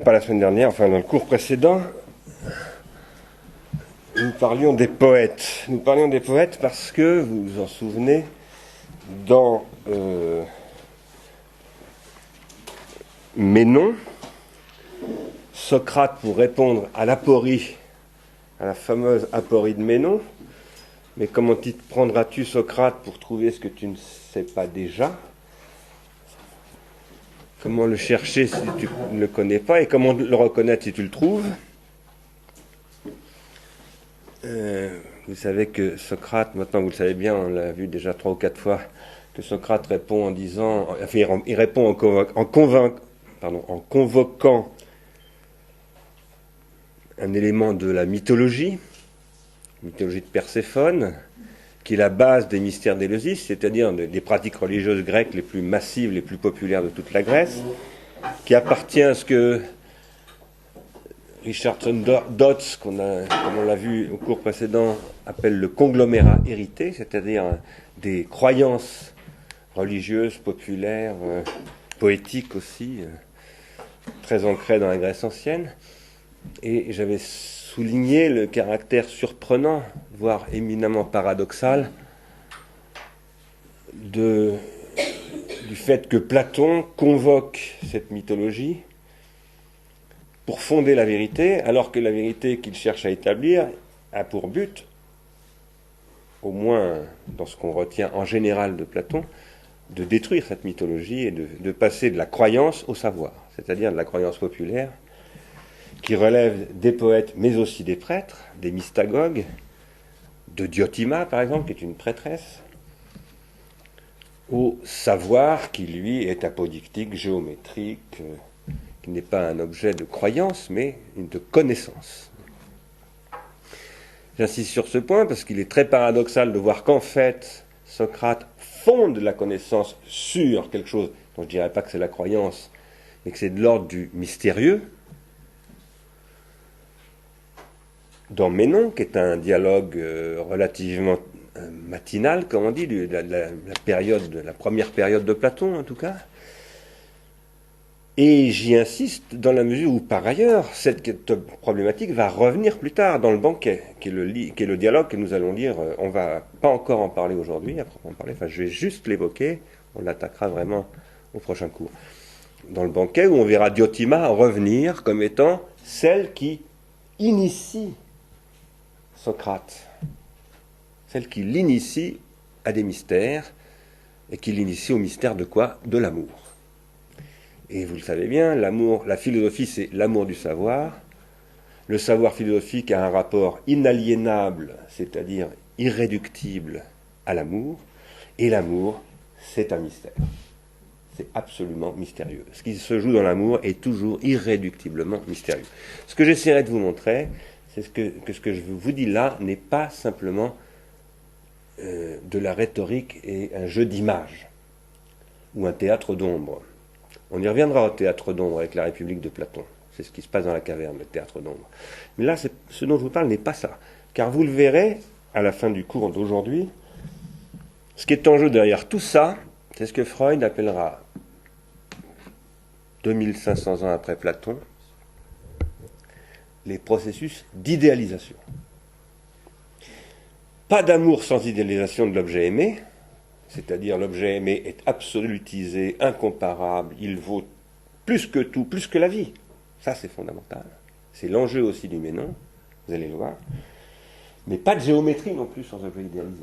Pas la semaine dernière, enfin dans le cours précédent, nous parlions des poètes. Nous parlions des poètes parce que, vous vous en souvenez, dans Ménon, Socrate, pour répondre à l'aporie, à la fameuse aporie de Ménon, mais comment t'y prendras-tu, Socrate, pour trouver ce que tu ne sais pas déjà? Comment le chercher si tu ne le connais pas? Et comment le reconnaître si tu le trouves? Vous savez que Socrate, maintenant vous le savez bien, on l'a vu déjà 3 ou 4 fois, que Socrate répond en disant, enfin il répond en convoquant un élément de la mythologie de Perséphone, qui est la base des mystères d'Éleusis, c'est-à-dire des pratiques religieuses grecques les plus massives, les plus populaires de toute la Grèce, qui appartient à ce que Richardson Dodds, comme on l'a vu au cours précédent, appelle le conglomérat hérité, c'est-à-dire des croyances religieuses, populaires, poétiques aussi, très ancrées dans la Grèce ancienne. Et j'avais souligné le caractère surprenant, voire éminemment paradoxal, du fait que Platon convoque cette mythologie pour fonder la vérité, alors que la vérité qu'il cherche à établir a pour but, au moins dans ce qu'on retient en général de Platon, de détruire cette mythologie et de passer de la croyance au savoir, c'est-à-dire de la croyance populaire, qui relève des poètes, mais aussi des prêtres, des mystagogues, de Diotima, par exemple, qui est une prêtresse, au savoir qui, lui, est apodictique, géométrique, qui n'est pas un objet de croyance, mais de connaissance. J'insiste sur ce point parce qu'il est très paradoxal de voir qu'en fait, Socrate fonde la connaissance sur quelque chose dont je ne dirais pas que c'est la croyance, mais que c'est de l'ordre du mystérieux, dans Ménon, qui est un dialogue relativement matinal, comme on dit, la première période de Platon en tout cas. Et j'y insiste dans la mesure où, par ailleurs, cette problématique va revenir plus tard dans le banquet, qui est le dialogue que nous allons lire. On ne va pas encore en parler aujourd'hui, je vais juste l'évoquer, on l'attaquera vraiment au prochain cours. Dans le banquet, où on verra Diotima revenir comme étant celle qui initie Socrate, celle qui l'initie à des mystères, et qui l'initie au mystère de quoi? De l'amour. Et vous le savez bien, l'amour, la philosophie, c'est l'amour du savoir. Le savoir philosophique a un rapport inaliénable, c'est-à-dire irréductible, à l'amour. Et l'amour, c'est un mystère. C'est absolument mystérieux. Ce qui se joue dans l'amour est toujours irréductiblement mystérieux. Ce que j'essaierai de vous montrer, c'est que ce que je vous dis là n'est pas simplement de la rhétorique et un jeu d'images, ou un théâtre d'ombre. On y reviendra au théâtre d'ombre avec la République de Platon. C'est ce qui se passe dans la caverne, le théâtre d'ombre. Mais là, ce dont je vous parle n'est pas ça. Car vous le verrez, à la fin du cours d'aujourd'hui, ce qui est en jeu derrière tout ça, c'est ce que Freud appellera, 2500 ans après Platon, les processus d'idéalisation. Pas d'amour sans idéalisation de l'objet aimé, c'est-à-dire l'objet aimé est absolutisé, incomparable, il vaut plus que tout, plus que la vie. Ça, c'est fondamental. C'est l'enjeu aussi du Ménon, vous allez le voir. Mais pas de géométrie non plus sans objet idéalisé.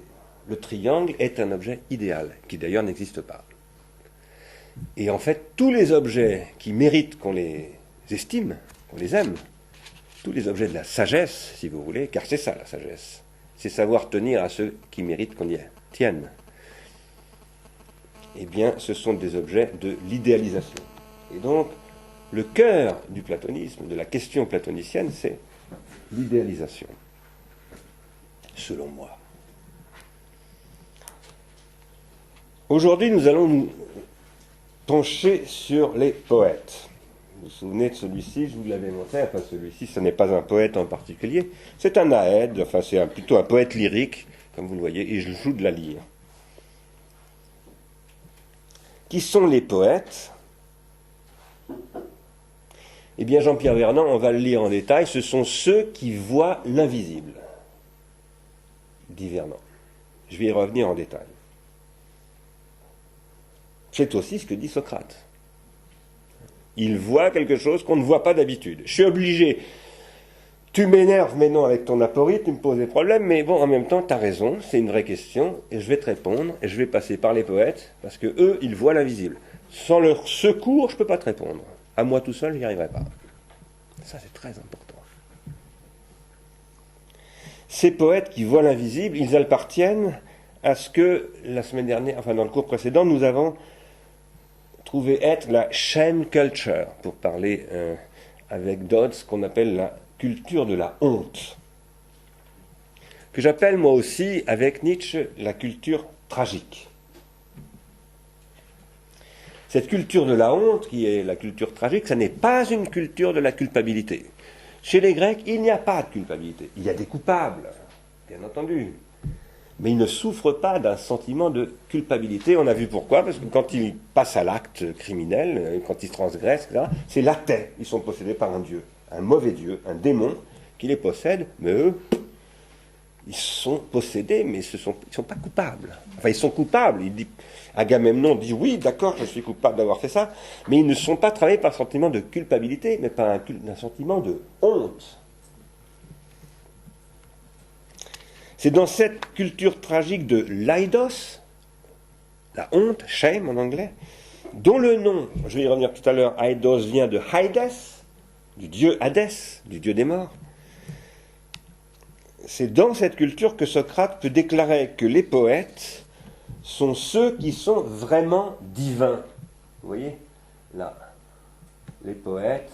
Le triangle est un objet idéal, qui d'ailleurs n'existe pas. Et en fait, tous les objets qui méritent qu'on les estime, qu'on les aime, tous les objets de la sagesse, si vous voulez, car c'est ça la sagesse, c'est savoir tenir à ceux qui méritent qu'on y tienne. Eh bien, ce sont des objets de l'idéalisation. Et donc, le cœur du platonisme, de la question platonicienne, c'est l'idéalisation, selon moi. Aujourd'hui, nous allons nous pencher sur les poètes. Vous vous souvenez de celui-ci, je vous l'avais montré, enfin celui-ci, ce n'est pas un poète en particulier, c'est un aède, enfin c'est plutôt un poète lyrique, comme vous le voyez, et je joue de la lyre. Qui sont les poètes? Eh bien, Jean-Pierre Vernant, on va le lire en détail, ce sont ceux qui voient l'invisible, dit Vernant. Je vais y revenir en détail. C'est aussi ce que dit Socrate. Il voit quelque chose qu'on ne voit pas d'habitude. Je suis obligé. Tu m'énerves maintenant avec ton aporie, tu me poses des problèmes, mais bon, en même temps, tu as raison, c'est une vraie question, et je vais te répondre, et je vais passer par les poètes, parce que eux, ils voient l'invisible. Sans leur secours, je ne peux pas te répondre. À moi tout seul, je n'y arriverai pas. Ça, c'est très important. Ces poètes qui voient l'invisible, ils appartiennent à ce que, la semaine dernière, enfin dans le cours précédent, nous avons trouvé être la shame culture, pour parler avec Dodds, qu'on appelle la culture de la honte, que j'appelle moi aussi, avec Nietzsche, la culture tragique. Cette culture de la honte, qui est la culture tragique, ça n'est pas une culture de la culpabilité. Chez les Grecs, il n'y a pas de culpabilité. Il y a des coupables, bien entendu. Mais ils ne souffrent pas d'un sentiment de culpabilité. On a vu pourquoi, parce que quand ils passent à l'acte criminel, quand ils transgressent, etc., c'est l'athée. Ils sont possédés par un dieu, un mauvais dieu, un démon qui les possède, mais eux, ils sont possédés, mais ils ne sont pas coupables. Enfin, ils sont coupables. Agamemnon dit oui, d'accord, je suis coupable d'avoir fait ça, mais ils ne sont pas travaillés par un sentiment de culpabilité, mais par un sentiment de honte. C'est dans cette culture tragique de l'aidos, la honte, shame en anglais, dont le nom, je vais y revenir tout à l'heure, aidos vient de Hades, du dieu Hadès, du dieu des morts. C'est dans cette culture que Socrate peut déclarer que les poètes sont ceux qui sont vraiment divins. Vous voyez, là, les poètes,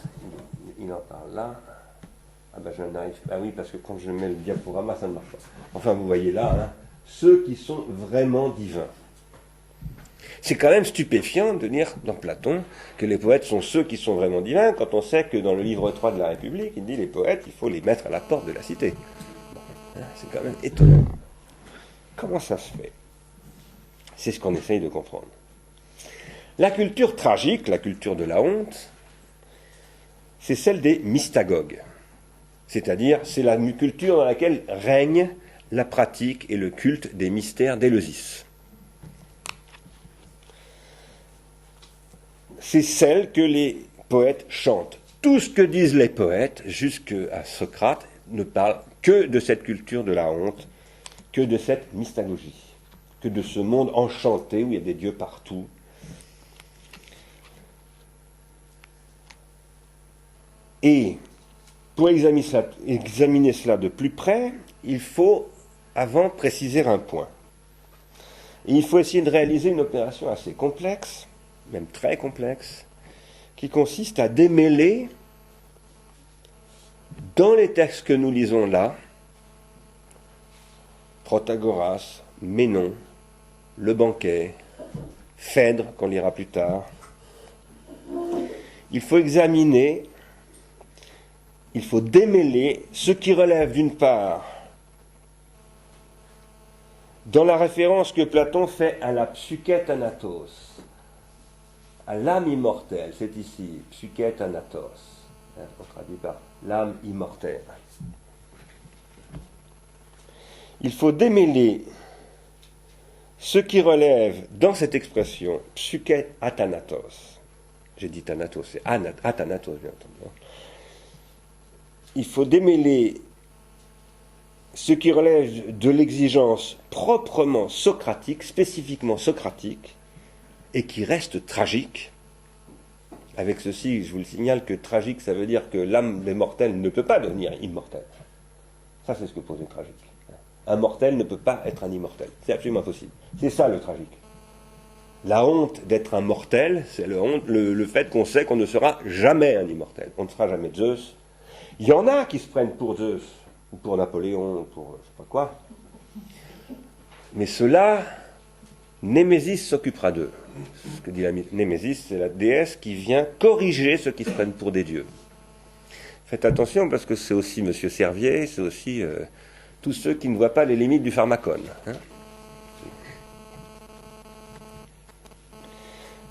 il en parle là. Ah ben je n'arrive pas. Ah oui, parce que quand je mets le diaporama, ça ne marche pas. Enfin, vous voyez là, hein, ceux qui sont vraiment divins. C'est quand même stupéfiant de lire dans Platon que les poètes sont ceux qui sont vraiment divins, quand on sait que dans le livre 3 de la République, il dit les poètes, il faut les mettre à la porte de la cité. Bon, hein, c'est quand même étonnant. Comment ça se fait? C'est ce qu'on essaye de comprendre. La culture tragique, la culture de la honte, c'est celle des mystagogues. C'est-à-dire, c'est la culture dans laquelle règne la pratique et le culte des mystères d'Éleusis. C'est celle que les poètes chantent. Tout ce que disent les poètes, jusqu'à Socrate, ne parle que de cette culture de la honte, que de cette mystagogie, que de ce monde enchanté où il y a des dieux partout. Et pour examiner cela de plus près, il faut avant préciser un point. Et il faut essayer de réaliser une opération assez complexe, même très complexe, qui consiste à démêler dans les textes que nous lisons là, Protagoras, Ménon, Le Banquet, Phèdre, qu'on lira plus tard, il faut examiner, il faut démêler ce qui relève d'une part dans la référence que Platon fait à la psyché thanatos, à l'âme immortelle, c'est ici, psyché thanatos, on traduit par l'âme immortelle. Il faut démêler ce qui relève dans cette expression psyché athanatos. J'ai dit thanatos, c'est athanatos, bien entendu. Il faut démêler ce qui relève de l'exigence proprement socratique, spécifiquement socratique, et qui reste tragique. Avec ceci, je vous le signale que tragique, ça veut dire que l'âme des mortels ne peut pas devenir immortelle. Ça, c'est ce que pose le tragique. Un mortel ne peut pas être un immortel. C'est absolument impossible. C'est ça le tragique. La honte d'être un mortel, c'est le fait qu'on sait qu'on ne sera jamais un immortel. On ne sera jamais Zeus. Il y en a qui se prennent pour Zeus, ou pour Napoléon, ou pour je sais pas quoi. Mais ceux-là, Némésis s'occupera d'eux. Ce que dit la Némésis, c'est la déesse qui vient corriger ceux qui se prennent pour des dieux. Faites attention parce que c'est aussi M. Servier, c'est aussi tous ceux qui ne voient pas les limites du pharmacone. Hein.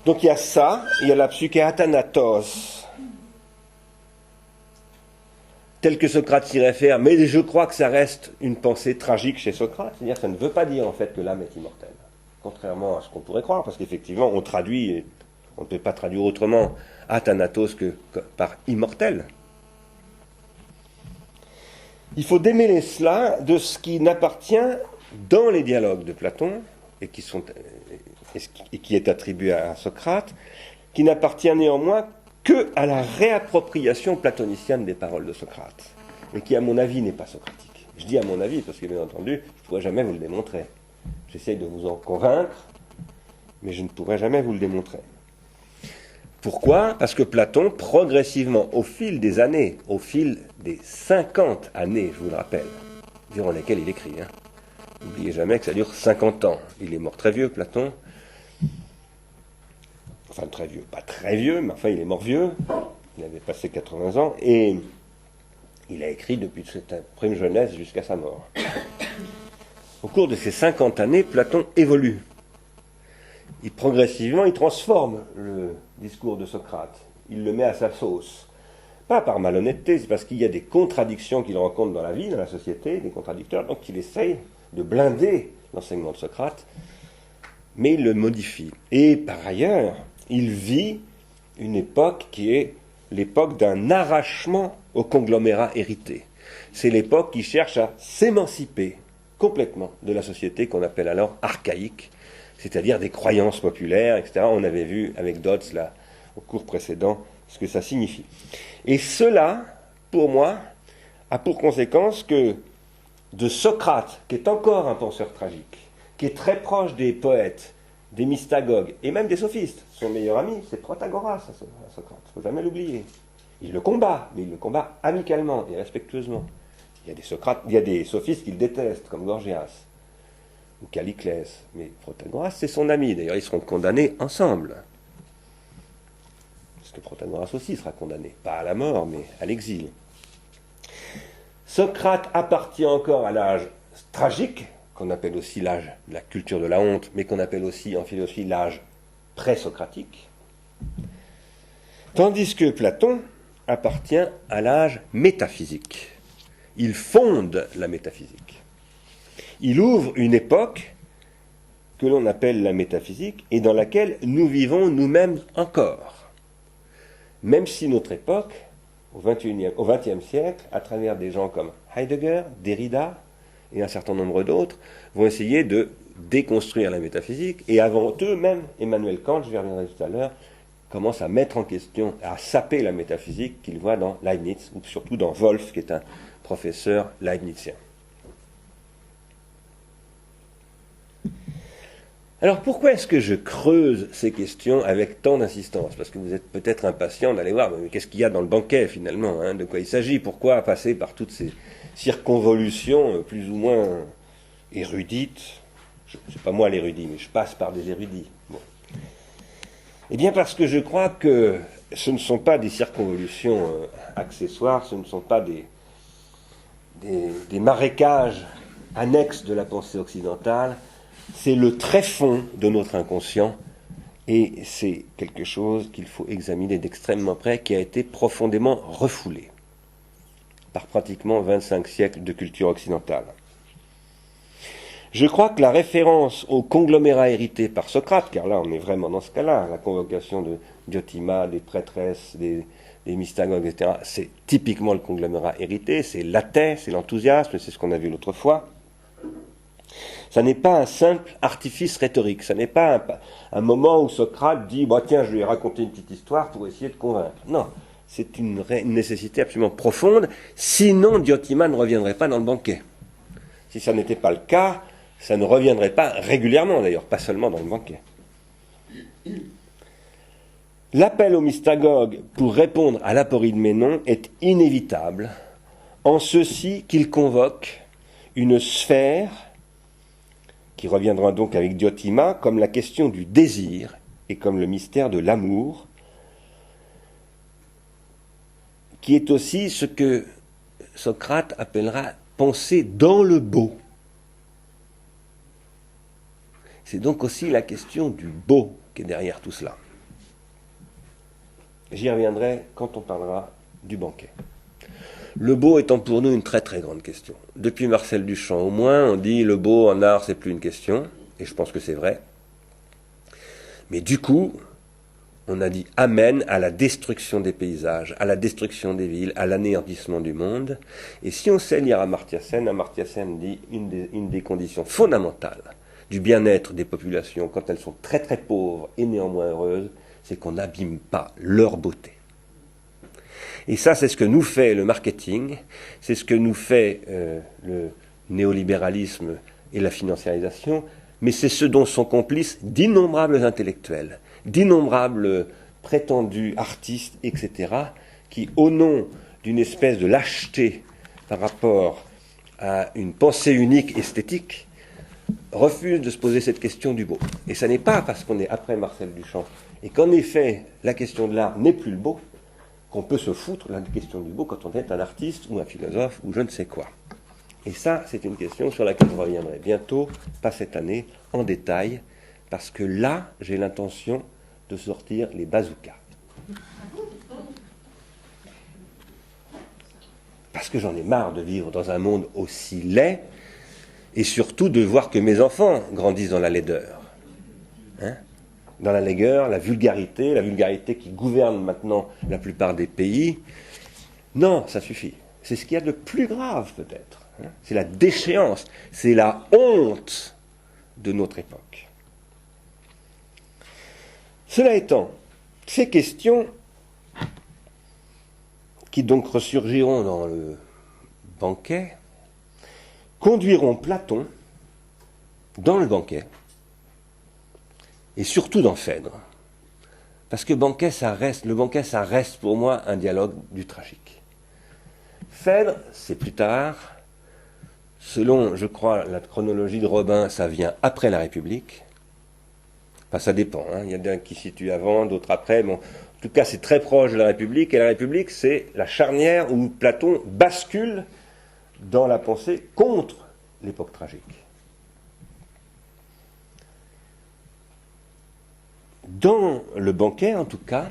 Donc il y a ça, il y a la psyché athanatos, tel que Socrate s'y réfère, mais je crois que ça reste une pensée tragique chez Socrate, c'est-à-dire que ça ne veut pas dire en fait que l'âme est immortelle, contrairement à ce qu'on pourrait croire, parce qu'effectivement on traduit, on ne peut pas traduire autrement athanatos que par immortel. Il faut démêler cela de ce qui n'appartient dans les dialogues de Platon, et qui est attribué à Socrate, qui n'appartient néanmoins que à la réappropriation platonicienne des paroles de Socrate, et qui à mon avis n'est pas socratique. Je dis à mon avis parce que bien entendu, je ne pourrai jamais vous le démontrer. J'essaye de vous en convaincre, mais je ne pourrai jamais vous le démontrer. Pourquoi ? Parce que Platon, progressivement, au fil des années, au fil des 50 années, je vous le rappelle, durant lesquelles il écrit, n'oubliez jamais que ça dure 50 ans. Il est mort très vieux, Platon. Enfin, très vieux, pas très vieux, mais enfin, il est mort vieux. Il avait passé 80 ans, et il a écrit depuis cette prime jeunesse jusqu'à sa mort. Au cours de ces 50 années, Platon évolue. Progressivement, il transforme le discours de Socrate. Il le met à sa sauce. Pas par malhonnêteté, c'est parce qu'il y a des contradictions qu'il rencontre dans la vie, dans la société, des contradicteurs, donc il essaye de blinder l'enseignement de Socrate, mais il le modifie. Et par ailleurs, il vit une époque qui est l'époque d'un arrachement au conglomérat hérité. C'est l'époque qui cherche à s'émanciper complètement de la société qu'on appelle alors archaïque, c'est-à-dire des croyances populaires, etc. On avait vu avec Dodds, là, au cours précédent, ce que ça signifie. Et cela, pour moi, a pour conséquence que de Socrate, qui est encore un penseur tragique, qui est très proche des poètes, des mystagogues, et même des sophistes, son meilleur ami, c'est Protagoras à Socrate, il ne faut jamais l'oublier. Il le combat, mais il le combat amicalement et respectueusement. Il y a des sophistes qu'il déteste, comme Gorgias ou Calliclès, mais Protagoras, c'est son ami. D'ailleurs, ils seront condamnés ensemble. Parce que Protagoras aussi sera condamné, pas à la mort, mais à l'exil. Socrate appartient encore à l'âge tragique, qu'on appelle aussi l'âge de la culture de la honte, mais qu'on appelle aussi en philosophie l'âge pré-socratique. Tandis que Platon appartient à l'âge métaphysique. Il fonde la métaphysique. Il ouvre une époque que l'on appelle la métaphysique et dans laquelle nous vivons nous-mêmes encore. Même si notre époque, au XXe siècle, à travers des gens comme Heidegger, Derrida et un certain nombre d'autres, vont essayer de déconstruire la métaphysique, et avant eux, même Emmanuel Kant, je y reviendrai tout à l'heure, commence à mettre en question, à saper la métaphysique qu'il voit dans Leibniz, ou surtout dans Wolff, qui est un professeur leibnizien. Alors pourquoi est-ce que je creuse ces questions avec tant d'insistance ? Parce que vous êtes peut-être impatient d'aller voir, mais qu'est-ce qu'il y a dans le banquet finalement, de quoi il s'agit ? Pourquoi passer par toutes ces circonvolutions plus ou moins érudites ? C'est pas moi l'érudit, mais je passe par des érudits. Bon. Eh bien parce que je crois que ce ne sont pas des circonvolutions accessoires, ce ne sont pas des marécages annexes de la pensée occidentale, c'est le tréfonds de notre inconscient, et c'est quelque chose qu'il faut examiner d'extrêmement près, qui a été profondément refoulé par pratiquement 25 siècles de culture occidentale. Je crois que la référence au conglomérat hérité par Socrate, car là on est vraiment dans ce cas-là, la convocation de Diotima, des prêtresses, des mystagogues, etc., c'est typiquement le conglomérat hérité, c'est l'athée, c'est l'enthousiasme, c'est ce qu'on a vu l'autre fois. Ça n'est pas un simple artifice rhétorique, ça n'est pas un moment où Socrate dit « tiens, je lui ai raconté une petite histoire pour essayer de convaincre ». Non, c'est une nécessité absolument profonde, sinon Diotima ne reviendrait pas dans le banquet. Si ça n'était pas le cas, ça ne reviendrait pas régulièrement d'ailleurs, pas seulement dans le banquet. L'appel au mystagogue pour répondre à l'aporie de Ménon est inévitable, en ceci qu'il convoque une sphère qui reviendra donc avec Diotima comme la question du désir et comme le mystère de l'amour, qui est aussi ce que Socrate appellera penser dans le beau. C'est donc aussi la question du beau qui est derrière tout cela. J'y reviendrai quand on parlera du banquet. Le beau étant pour nous une très très grande question. Depuis Marcel Duchamp au moins, on dit le beau en art c'est plus une question, et je pense que c'est vrai. Mais du coup, on a dit amen à la destruction des paysages, à la destruction des villes, à l'anéantissement du monde. Et si on sait lire Amartya Sen dit une des conditions fondamentales du bien-être des populations quand elles sont très très pauvres et néanmoins heureuses, c'est qu'on n'abîme pas leur beauté. Et ça, c'est ce que nous fait le marketing, c'est ce que nous fait le néolibéralisme et la financiarisation, mais c'est ce dont sont complices d'innombrables intellectuels, d'innombrables prétendus artistes, etc., qui, au nom d'une espèce de lâcheté par rapport à une pensée unique esthétique, refusent de se poser cette question du beau. Et ça n'est pas parce qu'on est après Marcel Duchamp, et qu'en effet, la question de l'art n'est plus le beau, qu'on peut se foutre de la question du beau quand on est un artiste ou un philosophe ou je ne sais quoi. Et ça, c'est une question sur laquelle je reviendrai bientôt, pas cette année, en détail, parce que là, j'ai l'intention de sortir les bazookas. Parce que j'en ai marre de vivre dans un monde aussi laid, et surtout de voir que mes enfants grandissent dans la laideur. Hein ? Dans la laideur, la vulgarité qui gouverne maintenant la plupart des pays. Non, ça suffit. C'est ce qu'il y a de plus grave peut-être. Hein ? C'est la déchéance, c'est la honte de notre époque. Cela étant, ces questions qui donc ressurgiront dans le banquet conduiront Platon dans le banquet et surtout dans Phèdre. Parce que le banquet, ça reste pour moi un dialogue du tragique. Phèdre, c'est plus tard. Selon, je crois, la chronologie de Robin, ça vient après la République. Enfin, ça dépend. Hein. Il y a des qui situent avant, d'autres après. Bon, en tout cas, c'est très proche de la République. Et la République, c'est la charnière où Platon bascule dans la pensée contre l'époque tragique. Dans le banquet, en tout cas,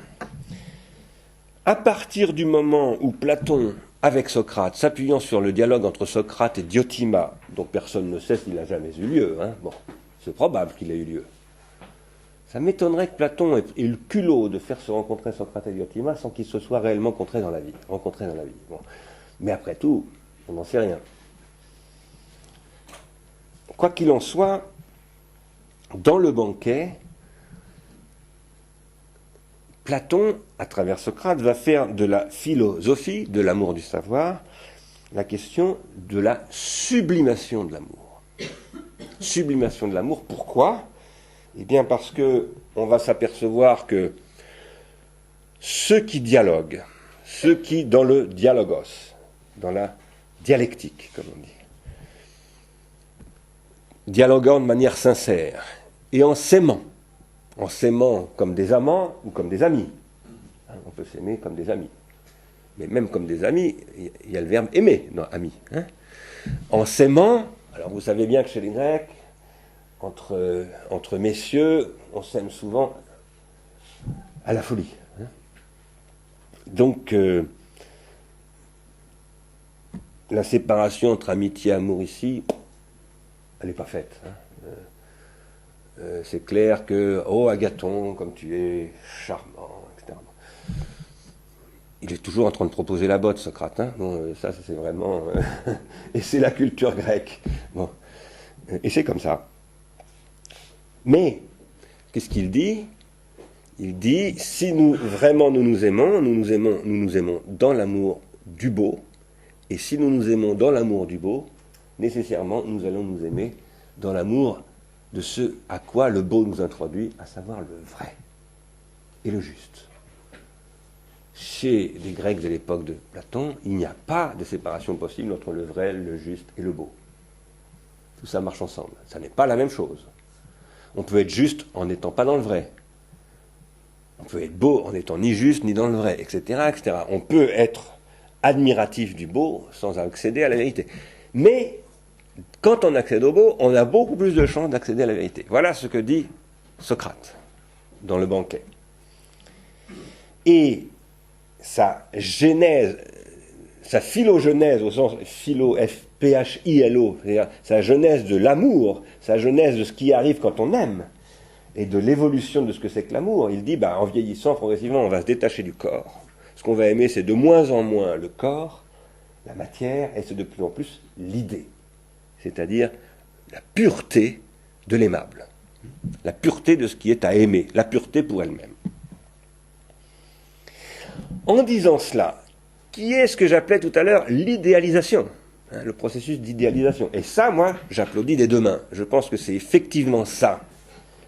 à partir du moment où Platon, avec Socrate, s'appuyant sur le dialogue entre Socrate et Diotima, dont personne ne sait s'il a jamais eu lieu, hein, bon, c'est probable qu'il ait eu lieu, ça m'étonnerait que Platon ait eu le culot de faire se rencontrer Socrate et Diotima sans qu'ils se soient réellement rencontrés dans la vie. Bon. Mais après tout, on n'en sait rien. Quoi qu'il en soit, dans le banquet, Platon, à travers Socrate, va faire de la philosophie, de l'amour du savoir, la question de la sublimation de l'amour. Sublimation de l'amour, pourquoi ? Eh bien parce que on va s'apercevoir que ceux qui dialoguent, ceux qui, dans le dialogos, dans la dialectique, comme on dit, dialoguant de manière sincère et en s'aimant comme des amants ou comme des amis. On peut s'aimer comme des amis. Mais même comme des amis, il y a le verbe aimer dans ami. Hein. En s'aimant, alors vous savez bien que chez les Grecs, entre messieurs, on s'aime souvent à la folie. Hein. Donc, la séparation entre amitié et amour ici, elle n'est pas faite. Hein. C'est clair que, oh Agathon, comme tu es charmant, etc. Il est toujours en train de proposer la botte, Socrate. Hein. Bon, ça c'est vraiment... et c'est la culture grecque. Bon. Et c'est comme ça. Mais, qu'est-ce qu'il dit ? Il dit, si nous nous aimons dans l'amour du beau, et si nous nous aimons dans l'amour du beau, nécessairement nous allons nous aimer dans l'amour de ce à quoi le beau nous introduit, à savoir le vrai et le juste. Chez les Grecs de l'époque de Platon, il n'y a pas de séparation possible entre le vrai, le juste et le beau. Tout ça marche ensemble. Ça n'est pas la même chose. On peut être juste en n'étant pas dans le vrai. On peut être beau en n'étant ni juste ni dans le vrai, etc., etc. On peut être admiratif du beau sans accéder à la vérité. Mais quand on accède au beau, on a beaucoup plus de chances d'accéder à la vérité. Voilà ce que dit Socrate dans le banquet. Et sa genèse, sa philogenèse, au sens philo, P-H-I-L-O, c'est-à-dire sa genèse de l'amour, sa genèse de ce qui arrive quand on aime, et de l'évolution de ce que c'est que l'amour. Il dit, en vieillissant progressivement, on va se détacher du corps. Ce qu'on va aimer, c'est de moins en moins le corps, la matière, et c'est de plus en plus l'idée. C'est-à-dire la pureté de l'aimable. La pureté de ce qui est à aimer, la pureté pour elle-même. En disant cela, qui est ce que j'appelais tout à l'heure l'idéalisation, le processus d'idéalisation. Et ça, moi, j'applaudis des deux mains. Je pense que c'est effectivement ça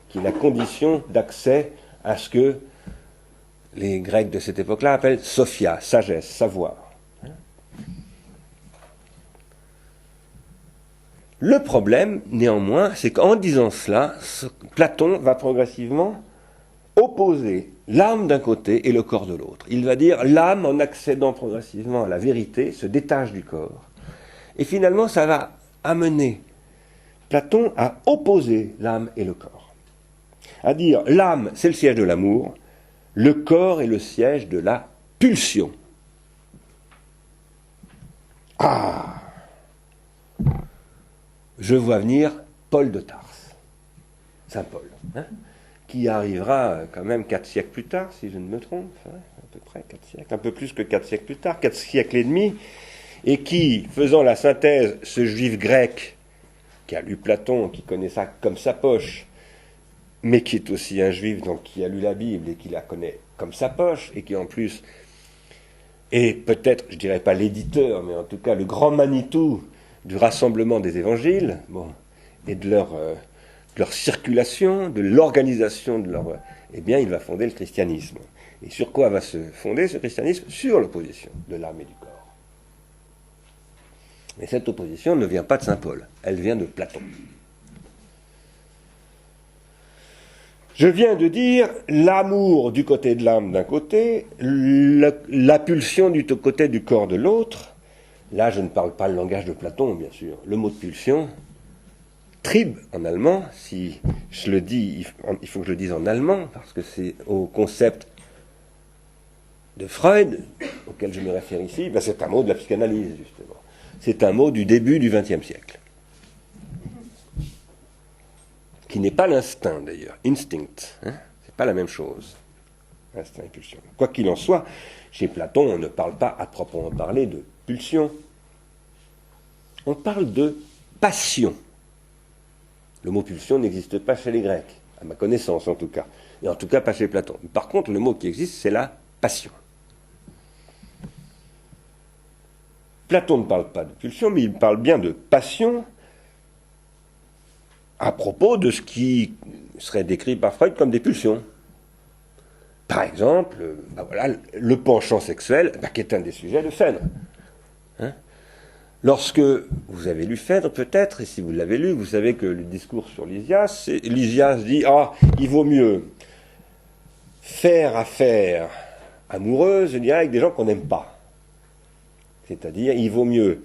qui est la condition d'accès à ce que les Grecs de cette époque-là appellent sophia, sagesse, savoir. Le problème, néanmoins, c'est qu'en disant cela, Platon va progressivement opposer l'âme d'un côté et le corps de l'autre. Il va dire l'âme, en accédant progressivement à la vérité, se détache du corps. Et finalement, ça va amener Platon à opposer l'âme et le corps. À dire l'âme, c'est le siège de l'amour, le corps est le siège de la pulsion. Ah! Je vois venir Paul de Tarse, Saint Paul, qui arrivera quand même 4 siècles plus tard, si je ne me trompe, à peu près 4 siècles, un peu plus que 4 siècles plus tard, 4 siècles et demi, et qui, faisant la synthèse, ce juif grec, qui a lu Platon, qui connaît ça comme sa poche, mais qui est aussi un juif, donc qui a lu la Bible et qui la connaît comme sa poche, et qui en plus est peut-être, je dirais pas l'éditeur, mais en tout cas le grand Manitou du rassemblement des évangiles, et de leur circulation, de l'organisation de leur... Eh bien, il va fonder le christianisme. Et sur quoi va se fonder ce christianisme? Sur l'opposition de l'âme et du corps. Mais cette opposition ne vient pas de saint Paul, elle vient de Platon. Je viens de dire l'amour du côté de l'âme d'un côté, la pulsion du côté du corps de l'autre. Là, je ne parle pas le langage de Platon, bien sûr. Le mot de pulsion, Trieb en allemand, si je le dis, il faut que je le dise en allemand, parce que c'est au concept de Freud, auquel je me réfère ici, c'est un mot de la psychanalyse, justement. C'est un mot du début du XXe siècle. Qui n'est pas l'instinct, d'ailleurs. Instinct. C'est pas la même chose. Instinct et pulsion. Quoi qu'il en soit, chez Platon, on ne parle pas à proprement parler de pulsion. On parle de passion. Le mot pulsion n'existe pas chez les Grecs, à ma connaissance en tout cas. Et en tout cas pas chez Platon. Par contre, le mot qui existe, c'est la passion. Platon ne parle pas de pulsion, mais il parle bien de passion à propos de ce qui serait décrit par Freud comme des pulsions. Par exemple, le penchant sexuel, qui est un des sujets de Phèdre. Lorsque vous avez lu Phèdre, peut-être, et si vous l'avez lu, vous savez que le discours sur Lysias, Lysias dit « il vaut mieux faire affaire amoureuse, je dirais, avec des gens qu'on n'aime pas. » C'est-à-dire, il vaut mieux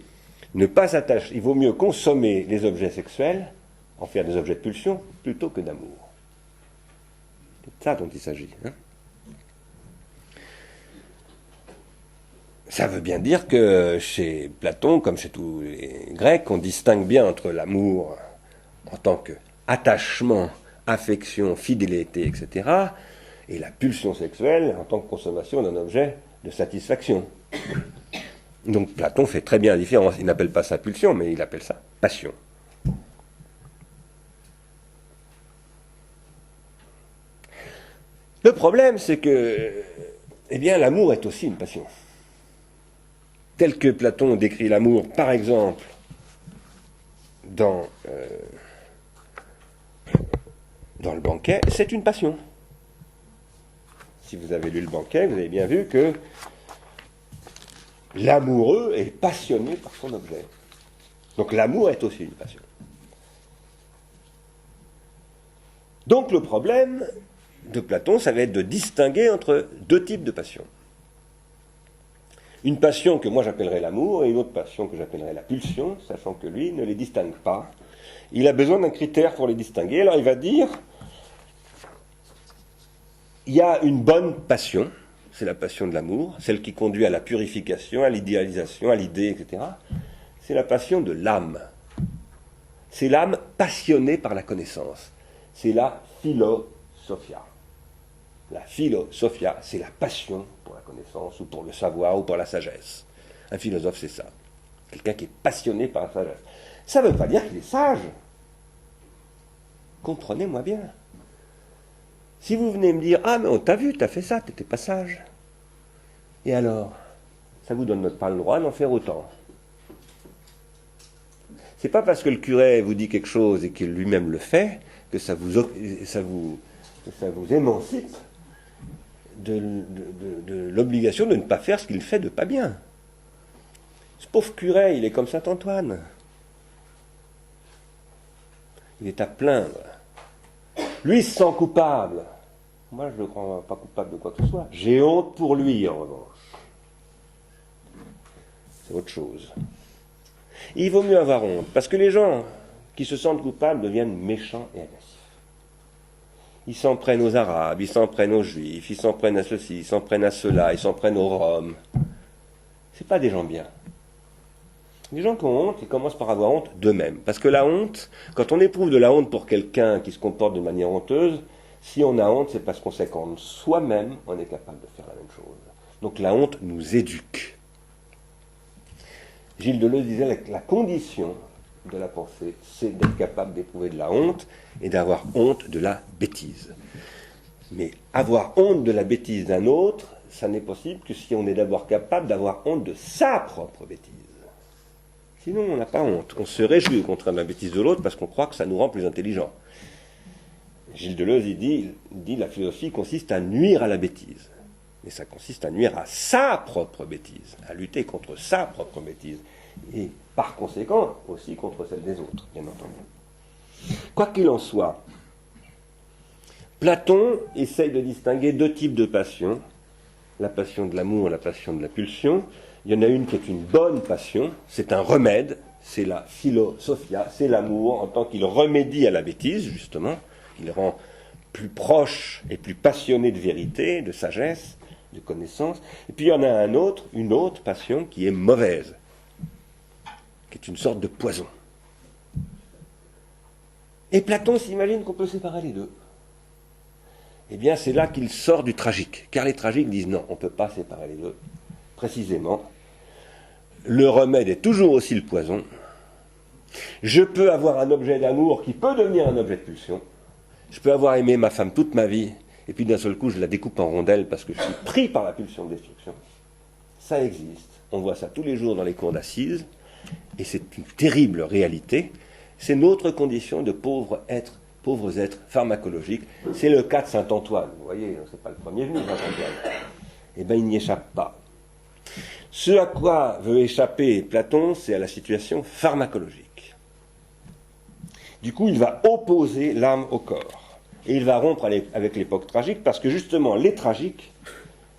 ne pas s'attacher, il vaut mieux consommer les objets sexuels, en faire des objets de pulsion, plutôt que d'amour. C'est de ça dont il s'agit. Ça veut bien dire que chez Platon, comme chez tous les Grecs, on distingue bien entre l'amour en tant qu'attachement, affection, fidélité, etc., et la pulsion sexuelle en tant que consommation d'un objet de satisfaction. Donc Platon fait très bien la différence. Il n'appelle pas ça pulsion, mais il appelle ça passion. Le problème, c'est que, l'amour est aussi une passion. Tel que Platon décrit l'amour, par exemple, dans le banquet, c'est une passion. Si vous avez lu le banquet, vous avez bien vu que l'amoureux est passionné par son objet. Donc l'amour est aussi une passion. Donc le problème de Platon, ça va être de distinguer entre deux types de passions. Une passion que moi j'appellerais l'amour et une autre passion que j'appellerais la pulsion, sachant que lui ne les distingue pas. Il a besoin d'un critère pour les distinguer. Alors il va dire, il y a une bonne passion, c'est la passion de l'amour, celle qui conduit à la purification, à l'idéalisation, à l'idée, etc. C'est la passion de l'âme. C'est l'âme passionnée par la connaissance. C'est la philosophia. La philosophia, c'est la passion pour la connaissance, ou pour le savoir, ou pour la sagesse. Un philosophe, c'est ça. Quelqu'un qui est passionné par la sagesse. Ça ne veut pas dire qu'il est sage. Comprenez-moi bien. Si vous venez me dire, ah mais on t'a vu, t'as fait ça, t'étais pas sage. Et alors, ça vous donne pas le droit d'en faire autant. C'est pas parce que le curé vous dit quelque chose et qu'il lui-même le fait que ça vous émancipe de l'obligation de ne pas faire ce qu'il fait de pas bien. Ce pauvre curé, il est comme Saint-Antoine. Il est à plaindre. Lui, il se sent coupable. Moi, je ne le crois pas coupable de quoi que ce soit. J'ai honte pour lui, en revanche. C'est autre chose. Il vaut mieux avoir honte, parce que les gens qui se sentent coupables deviennent méchants et agressifs. Ils s'en prennent aux Arabes, ils s'en prennent aux Juifs, ils s'en prennent à ceci, ils s'en prennent à cela, ils s'en prennent aux Roms. C'est pas des gens bien. Les gens qui ont honte, ils commencent par avoir honte d'eux-mêmes. Parce que la honte, quand on éprouve de la honte pour quelqu'un qui se comporte de manière honteuse, si on a honte, c'est parce qu'on sait qu'en soi-même, on est capable de faire la même chose. Donc la honte nous éduque. Gilles Deleuze disait que la condition de la pensée, c'est d'être capable d'éprouver de la honte et d'avoir honte de la bêtise. Mais avoir honte de la bêtise d'un autre, ça n'est possible que si on est d'abord capable d'avoir honte de sa propre bêtise. Sinon, on n'a pas honte. On se réjouit au contraire de la bêtise de l'autre parce qu'on croit que ça nous rend plus intelligents. Gilles Deleuze, il dit la philosophie consiste à nuire à la bêtise. Mais ça consiste à nuire à sa propre bêtise, à lutter contre sa propre bêtise. Et par conséquent, aussi contre celle des autres, bien entendu. Quoi qu'il en soit, Platon essaye de distinguer deux types de passions, la passion de l'amour et la passion de la pulsion. Il y en a une qui est une bonne passion, c'est un remède, c'est la philosophia, c'est l'amour en tant qu'il remédie à la bêtise, justement, il rend plus proche et plus passionné de vérité, de sagesse, de connaissance. Et puis il y en a une autre passion qui est mauvaise, qui est une sorte de poison. Et Platon s'imagine qu'on peut séparer les deux. Eh bien, c'est là qu'il sort du tragique, car les tragiques disent non, on ne peut pas séparer les deux. Précisément, le remède est toujours aussi le poison. Je peux avoir un objet d'amour qui peut devenir un objet de pulsion. Je peux avoir aimé ma femme toute ma vie, et puis d'un seul coup, je la découpe en rondelles parce que je suis pris par la pulsion de destruction. Ça existe. On voit ça tous les jours dans les cours d'assises, et c'est une terrible réalité. C'est notre condition de pauvres êtres pharmacologiques. C'est le cas de Saint-Antoine. Vous voyez, c'est pas le premier venu, Saint-Antoine. Eh bien, il n'y échappe pas. Ce à quoi veut échapper Platon, c'est à la situation pharmacologique. Du coup, il va opposer l'âme au corps. Et il va rompre avec l'époque tragique, parce que justement, les tragiques,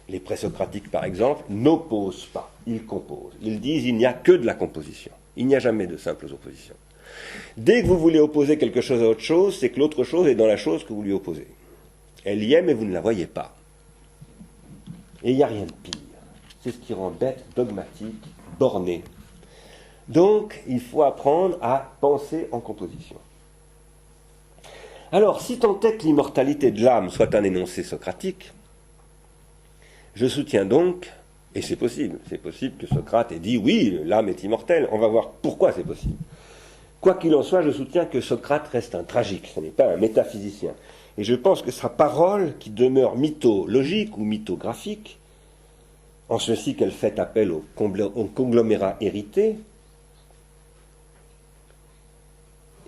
les présocratiques par exemple, n'opposent pas, ils composent. Ils disent il n'y a que de la composition. Il n'y a jamais de simples oppositions. Dès que vous voulez opposer quelque chose à autre chose, c'est que l'autre chose est dans la chose que vous lui opposez. Elle y est, mais vous ne la voyez pas. Et il n'y a rien de pire. C'est ce qui rend bête, dogmatique, borné. Donc, il faut apprendre à penser en composition. Alors, si tant est que l'immortalité de l'âme soit un énoncé socratique, je soutiens donc, et c'est possible que Socrate ait dit oui, l'âme est immortelle, on va voir pourquoi c'est possible. Quoi qu'il en soit, je soutiens que Socrate reste un tragique, ce n'est pas un métaphysicien. Et je pense que sa parole, qui demeure mythologique ou mythographique, en ceci qu'elle fait appel au conglomérat hérité,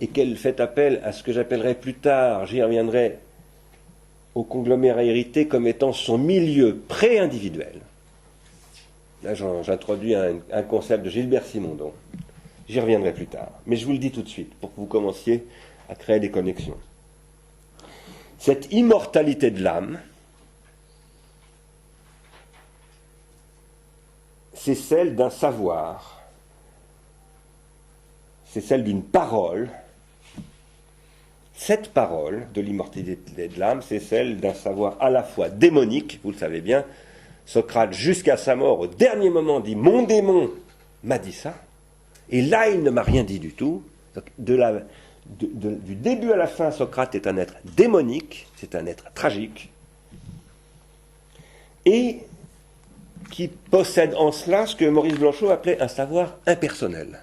et qu'elle fait appel à ce que j'appellerai plus tard, j'y reviendrai, au conglomérat hérité comme étant son milieu pré-individuel. Là, j'introduis un concept de Gilbert Simondon. J'y reviendrai plus tard. Mais je vous le dis tout de suite, pour que vous commenciez à créer des connexions. Cette immortalité de l'âme, c'est celle d'un savoir, c'est celle d'une parole. Cette parole de l'immortalité de l'âme, c'est celle d'un savoir à la fois démonique, vous le savez bien, Socrate, jusqu'à sa mort, au dernier moment, dit « Mon démon m'a dit ça ». Et là, il ne m'a rien dit du tout. Donc, du début à la fin, Socrate est un être démonique, c'est un être tragique, et qui possède en cela ce que Maurice Blanchot appelait un savoir impersonnel.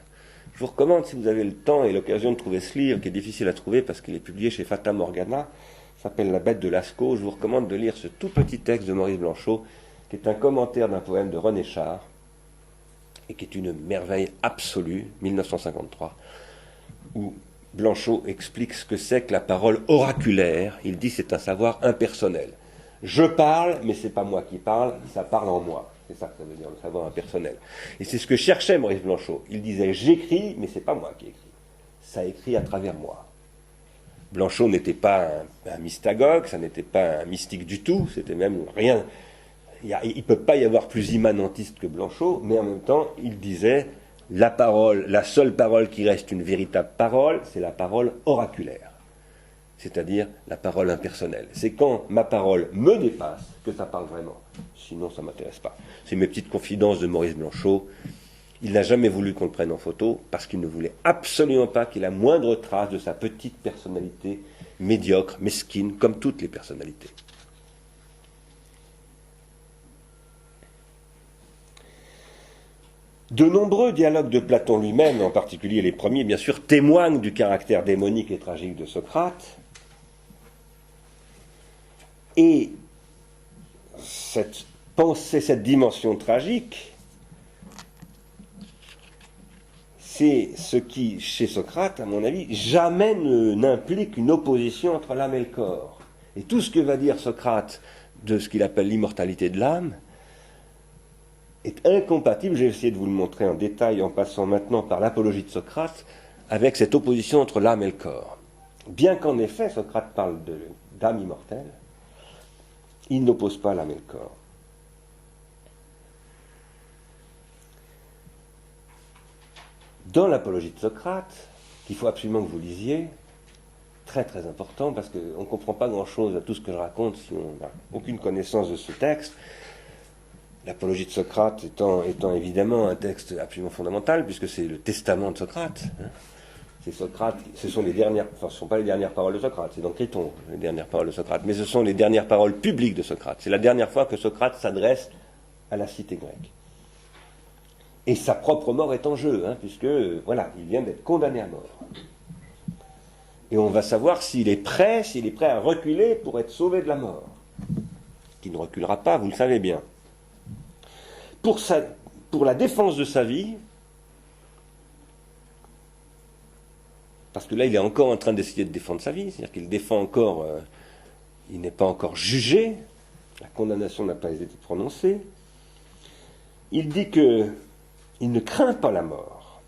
Je vous recommande, si vous avez le temps et l'occasion de trouver ce livre, qui est difficile à trouver parce qu'il est publié chez Fata Morgana, s'appelle La Bête de Lascaux, je vous recommande de lire ce tout petit texte de Maurice Blanchot, qui est un commentaire d'un poème de René Char, et qui est une merveille absolue, 1953, où Blanchot explique ce que c'est que la parole oraculaire. Il dit c'est un savoir impersonnel. Je parle, mais c'est pas moi qui parle, ça parle en moi. C'est ça que ça veut dire, le savoir impersonnel. Et c'est ce que cherchait Maurice Blanchot. Il disait j'écris, mais c'est pas moi qui écris. Ça écrit à travers moi. Blanchot n'était pas un mystagogue, ça n'était pas un mystique du tout, c'était même rien. Il ne peut pas y avoir plus immanentiste que Blanchot, mais en même temps, il disait la parole, la seule parole qui reste une véritable parole, c'est la parole oraculaire, c'est-à-dire la parole impersonnelle. C'est quand ma parole me dépasse que ça parle vraiment. Sinon, ça ne m'intéresse pas. C'est mes petites confidences de Maurice Blanchot. Il n'a jamais voulu qu'on le prenne en photo parce qu'il ne voulait absolument pas qu'il y ait la moindre trace de sa petite personnalité médiocre, mesquine, comme toutes les personnalités. De nombreux dialogues de Platon lui-même, en particulier les premiers, bien sûr, témoignent du caractère démonique et tragique de Socrate. Et cette pensée, cette dimension tragique, c'est ce qui, chez Socrate, à mon avis, jamais n'implique une opposition entre l'âme et le corps. Et tout ce que va dire Socrate de ce qu'il appelle l'immortalité de l'âme est incompatible, j'ai essayé de vous le montrer en détail en passant maintenant par l'apologie de Socrate, avec cette opposition entre l'âme et le corps. Bien qu'en effet, Socrate parle d'âme immortelle, il n'oppose pas l'âme et le corps. Dans l'apologie de Socrate, qu'il faut absolument que vous lisiez, très très important, parce qu'on ne comprend pas grand-chose à tout ce que je raconte si on n'a aucune connaissance de ce texte. L'apologie de Socrate étant évidemment un texte absolument fondamental, puisque c'est le testament de Socrate. C'est Socrate, ce sont les dernières, enfin ce ne sont pas les dernières paroles de Socrate, c'est dans Criton, les dernières paroles de Socrate, mais ce sont les dernières paroles publiques de Socrate. C'est la dernière fois que Socrate s'adresse à la cité grecque. Et sa propre mort est en jeu, puisque, voilà, il vient d'être condamné à mort. Et on va savoir s'il est prêt à reculer pour être sauvé de la mort. Qu'il ne reculera pas, vous le savez bien. Pour la défense de sa vie, parce que là, il est encore en train d'essayer de défendre sa vie, c'est-à-dire qu'il défend encore, il n'est pas encore jugé, la condamnation n'a pas été prononcée. Il dit qu'il ne craint pas la mort.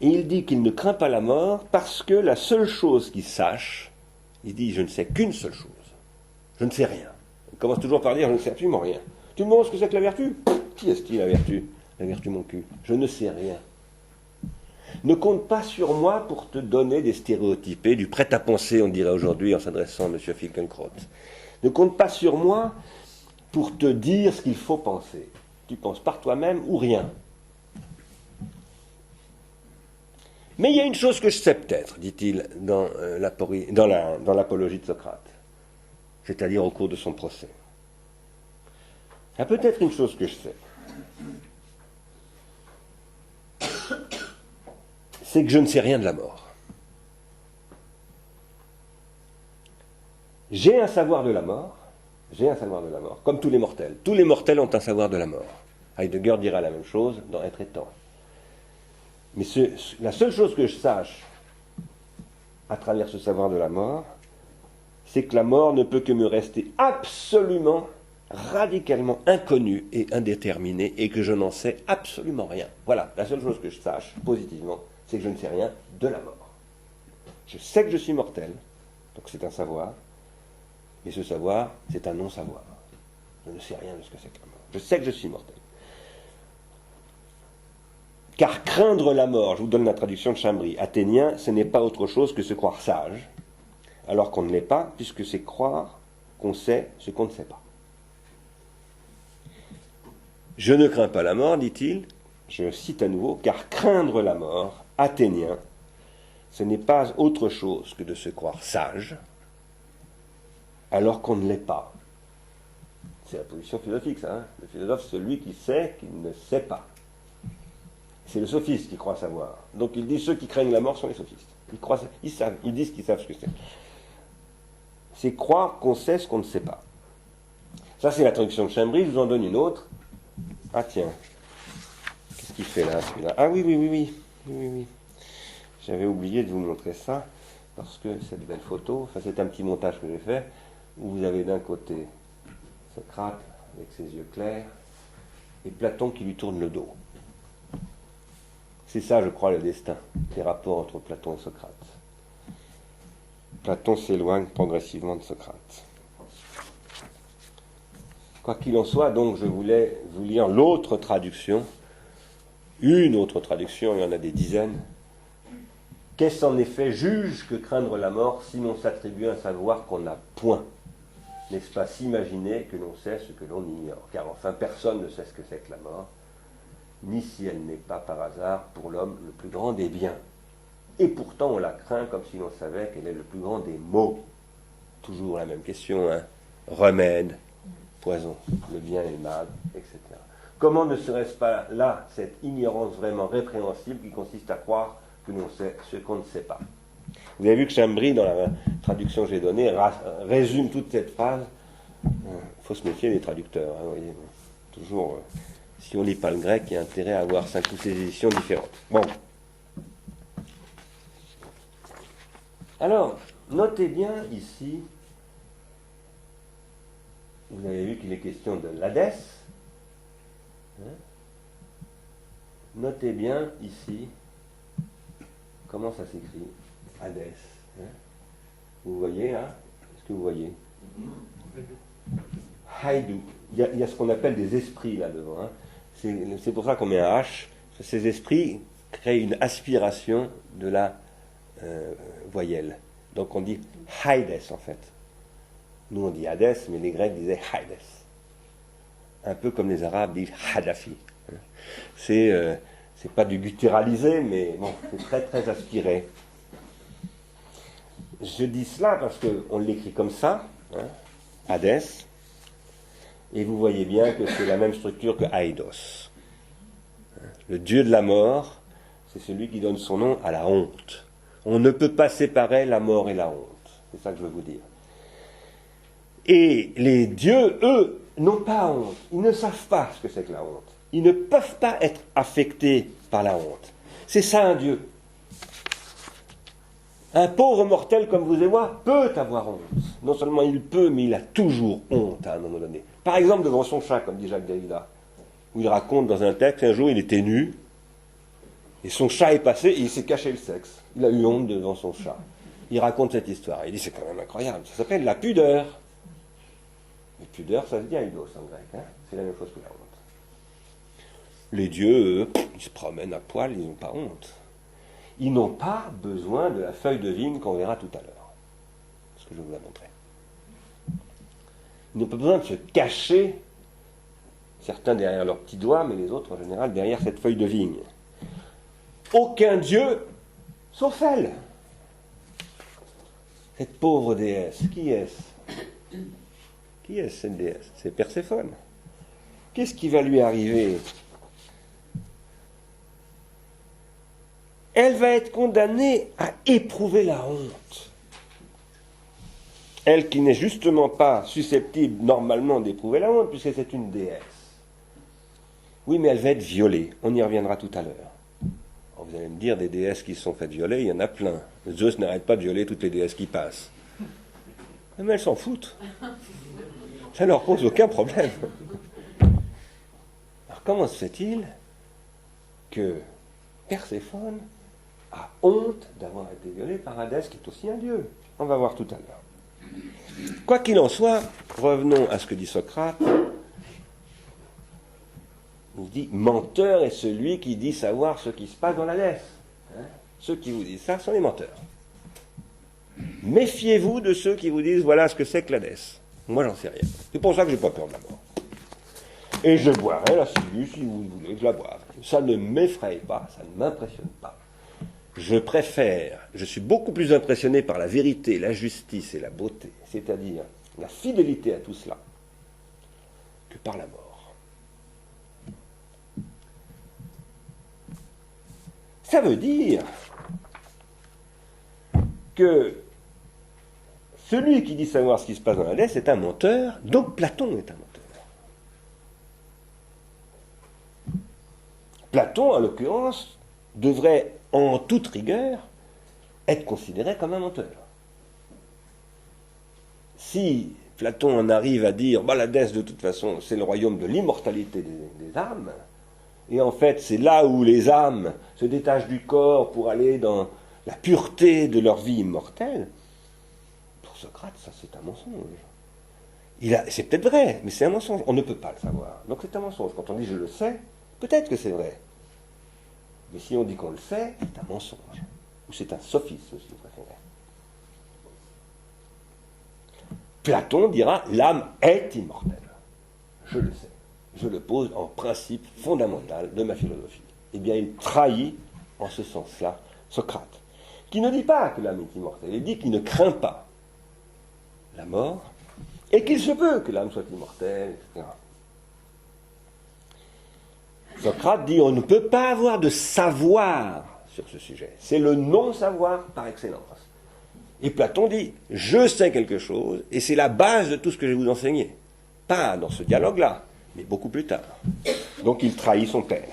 Et il dit qu'il ne craint pas la mort parce que la seule chose qu'il sache, il dit, je ne sais qu'une seule chose, je ne sais rien. Il commence toujours par dire, je ne sais absolument rien. Tu me demandes ce que c'est que la vertu ? Qui est-ce qui la vertu ? La vertu, mon cul. Je ne sais rien. Ne compte pas sur moi pour te donner des stéréotypés, du prêt-à-penser, on dirait aujourd'hui en s'adressant à M. Finkielkraut. Ne compte pas sur moi pour te dire ce qu'il faut penser. Tu penses par toi-même ou rien. Mais il y a une chose que je sais peut-être, dit-il dans l'apologie de Socrate, c'est-à-dire au cours de son procès. Il y a peut-être une chose que je sais. C'est que je ne sais rien de la mort. J'ai un savoir de la mort, comme tous les mortels. Tous les mortels ont un savoir de la mort. Heidegger dira la même chose dans Être et temps. Mais la seule chose que je sache à travers ce savoir de la mort, c'est que la mort ne peut que me rester absolument, radicalement inconnue et indéterminée, et que je n'en sais absolument rien. Voilà, la seule chose que je sache, positivement, c'est que je ne sais rien de la mort. Je sais que je suis mortel, donc c'est un savoir, mais ce savoir, c'est un non-savoir. Je ne sais rien de ce que c'est que la mort. Je sais que je suis mortel. Car craindre la mort, je vous donne la traduction de Chambry, athénien, ce n'est pas autre chose que se croire sage, alors qu'on ne l'est pas, puisque c'est croire qu'on sait ce qu'on ne sait pas. Je ne crains pas la mort, dit-il, je cite à nouveau, car craindre la mort, athénien, ce n'est pas autre chose que de se croire sage, alors qu'on ne l'est pas. C'est la position philosophique, ça. Hein. Le philosophe, c'est celui qui sait qu'il ne sait pas. C'est le sophiste qui croit savoir. Donc il dit ceux qui craignent la mort sont les sophistes. Ils savent, ils disent qu'ils savent ce que c'est. C'est croire qu'on sait ce qu'on ne sait pas. Ça, c'est la traduction de Chambry. Je vous en donne une autre. Ah tiens, qu'est-ce qu'il fait là, celui-là? Ah oui. J'avais oublié de vous montrer ça, parce que cette belle photo, enfin c'est un petit montage que j'ai fait, où vous avez d'un côté Socrate avec ses yeux clairs, et Platon qui lui tourne le dos. C'est ça, je crois, le destin, les rapports entre Platon et Socrate. Platon s'éloigne progressivement de Socrate. Quoi qu'il en soit, donc, je voulais vous lire l'autre traduction, une autre traduction, il y en a des dizaines. Qu'est-ce en effet juge que craindre la mort, sinon s'attribuer un savoir qu'on n'a point? N'est-ce pas s'imaginer que l'on sait ce que l'on ignore? Car enfin, personne ne sait ce que c'est que la mort, ni si elle n'est pas par hasard pour l'homme le plus grand des biens. Et pourtant, on la craint comme si l'on savait qu'elle est le plus grand des maux. Toujours la même question, hein? Remède, poison, le bien et le mal, etc. Comment ne serait-ce pas là cette ignorance vraiment répréhensible qui consiste à croire que l'on sait ce qu'on ne sait pas? Vous avez vu que Chambry, dans la traduction que j'ai donnée, résume toute cette phrase. Il faut se méfier des traducteurs. Hein, vous voyez. Toujours, si on ne lit pas le grec, il y a intérêt à avoir 5 ou 6 éditions différentes. Bon. Alors, notez bien ici, vous avez vu qu'il est question de l'Hadès. Hein? Notez bien ici, comment ça s'écrit, Hadès. Hein? Vous voyez là? Est-ce que vous voyez? Haïdou. Il y a ce qu'on appelle des esprits là devant. Hein? C'est pour ça qu'on met un H. Ces esprits créent une aspiration de la voyelle. Donc on dit Haïdès en fait. Nous on dit Hadès, mais les Grecs disaient Haïdès. Un peu comme les Arabes disent Hadafi. C'est pas du guttéralisé, mais bon, c'est très très aspiré. Je dis cela parce qu'on l'écrit comme ça, hein, Hadès, et vous voyez bien que c'est la même structure que Aïdos. Le dieu de la mort, c'est celui qui donne son nom à la honte. On ne peut pas séparer la mort et la honte. C'est ça que je veux vous dire. Et les dieux, eux, n'ont pas honte. Ils ne savent pas ce que c'est que la honte. Ils ne peuvent pas être affectés par la honte. C'est ça un dieu. Un pauvre mortel comme vous et moi peut avoir honte. Non seulement il peut, mais il a toujours honte à un moment donné. Par exemple devant son chat, comme dit Jacques Derrida, où il raconte dans un texte qu'un jour il était nu, et son chat est passé et il s'est caché le sexe. Il a eu honte devant son chat. Il raconte cette histoire. Il dit c'est quand même incroyable. Ça s'appelle la pudeur. La pudeur, ça se dit aïdos en grec. Hein, c'est la même chose que la honte. Les dieux, eux, ils se promènent à poil, ils n'ont pas honte. Ils n'ont pas besoin de la feuille de vigne qu'on verra tout à l'heure. Ce que je vous ai montré. Ils n'ont pas besoin de se cacher, certains derrière leurs petits doigts, mais les autres en général derrière cette feuille de vigne. Aucun dieu, sauf elle. Cette pauvre déesse, qui est-ce? Qui est cette déesse? C'est Perséphone. Qu'est-ce qui va lui arriver? Elle va être condamnée à éprouver la honte. Elle qui n'est justement pas susceptible normalement d'éprouver la honte, puisque c'est une déesse. Oui, mais elle va être violée. On y reviendra tout à l'heure. Alors vous allez me dire, des déesses qui se sont faites violer, il y en a plein. Zeus n'arrête pas de violer toutes les déesses qui passent. Mais elles s'en foutent. Ça ne leur pose aucun problème. Alors comment se fait-il que Perséphone a honte d'avoir été violée par Hadès, qui est aussi un dieu? On va voir tout à l'heure. Quoi qu'il en soit, revenons à ce que dit Socrate. Il dit, menteur est celui qui dit savoir ce qui se passe dans l'Hadès. Hein? Ceux qui vous disent ça sont les menteurs. Méfiez-vous de ceux qui vous disent, voilà ce que c'est que l'Hadès. Moi, j'en sais rien. C'est pour ça que je n'ai pas peur de la mort. Et je boirai la ciguë si vous voulez que je la boive. Ça ne m'effraie pas, ça ne m'impressionne pas. Je suis beaucoup plus impressionné par la vérité, la justice et la beauté, c'est-à-dire la fidélité à tout cela, que par la mort. Ça veut dire que celui qui dit savoir ce qui se passe dans l'Hadès est un menteur, donc Platon est un menteur. Platon, en l'occurrence, devrait, en toute rigueur, être considéré comme un menteur. Si Platon en arrive à dire bah, l'Hadès, de toute façon, c'est le royaume de l'immortalité des âmes, et en fait, c'est là où les âmes se détachent du corps pour aller dans la pureté de leur vie immortelle, pour Socrate, ça c'est un mensonge. C'est peut-être vrai, mais c'est un mensonge. On ne peut pas le savoir. Donc c'est un mensonge. Quand on dit je le sais, peut-être que c'est vrai. Mais si on dit qu'on le sait, c'est un mensonge. Ou c'est un sophisme, si vous préférez. Platon dira l'âme est immortelle. Je le sais. Je le pose en principe fondamental de ma philosophie. Eh bien, il trahit en ce sens-là Socrate, qui ne dit pas que l'âme est immortelle, il dit qu'il ne craint pas la mort et qu'il se peut que l'âme soit immortelle, etc. Socrate dit on ne peut pas avoir de savoir sur ce sujet. C'est le non-savoir par excellence. Et Platon dit je sais quelque chose et c'est la base de tout ce que je vais vous enseigner. Pas dans ce dialogue-là, mais beaucoup plus tard. Donc il trahit son père.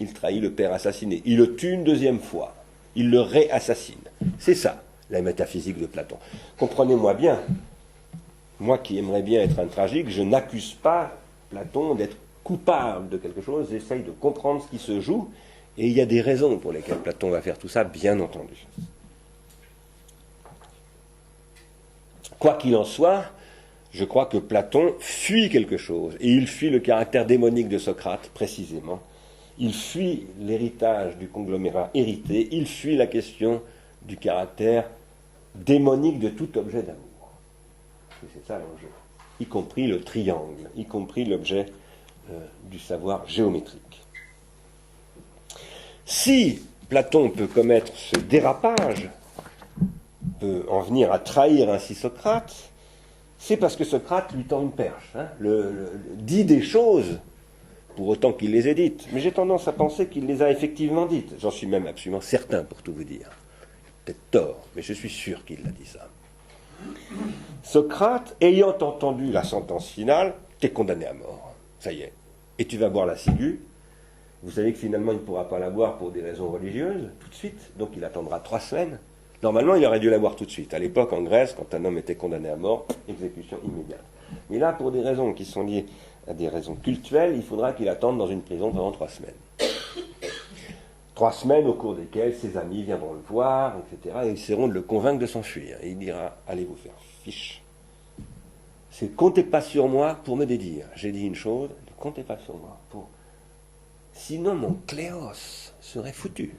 Il trahit le père assassiné. Il le tue une deuxième fois. Il le réassassine. C'est ça, la métaphysique de Platon. Comprenez-moi bien, moi qui aimerais bien être un tragique, je n'accuse pas Platon d'être coupable de quelque chose, j'essaye de comprendre ce qui se joue, et il y a des raisons pour lesquelles Platon va faire tout ça, bien entendu. Quoi qu'il en soit, je crois que Platon fuit quelque chose, et il fuit le caractère démonique de Socrate, précisément. Il fuit l'héritage du conglomérat hérité, il fuit la question du caractère démonique de tout objet d'amour. Et c'est ça l'enjeu, y compris le triangle, y compris l'objet du savoir géométrique. Si Platon peut commettre ce dérapage, peut en venir à trahir ainsi Socrate, c'est parce que Socrate lui tend une perche, dit des choses, pour autant qu'il les ait dites. Mais j'ai tendance à penser qu'il les a effectivement dites. J'en suis même absolument certain, pour tout vous dire. Peut-être tort, mais je suis sûr qu'il a dit ça. Socrate, ayant entendu la sentence finale, t'es condamné à mort. Ça y est. Et tu vas boire la ciguë. Vous savez que finalement, il ne pourra pas la boire pour des raisons religieuses, tout de suite. Donc il attendra 3 semaines. Normalement, il aurait dû la boire tout de suite. À l'époque, en Grèce, quand un homme était condamné à mort, exécution immédiate. Mais là, pour des raisons qui sont liées à des raisons cultuelles, il faudra qu'il attende dans une prison pendant 3 semaines. 3 semaines au cours desquelles ses amis viendront le voir, etc. Et essaieront de le convaincre de s'enfuir. Et il dira, allez vous faire fiche. Comptez pas sur moi pour me dédire. J'ai dit une chose, ne comptez pas sur moi pour... Sinon, mon Cléos serait foutu.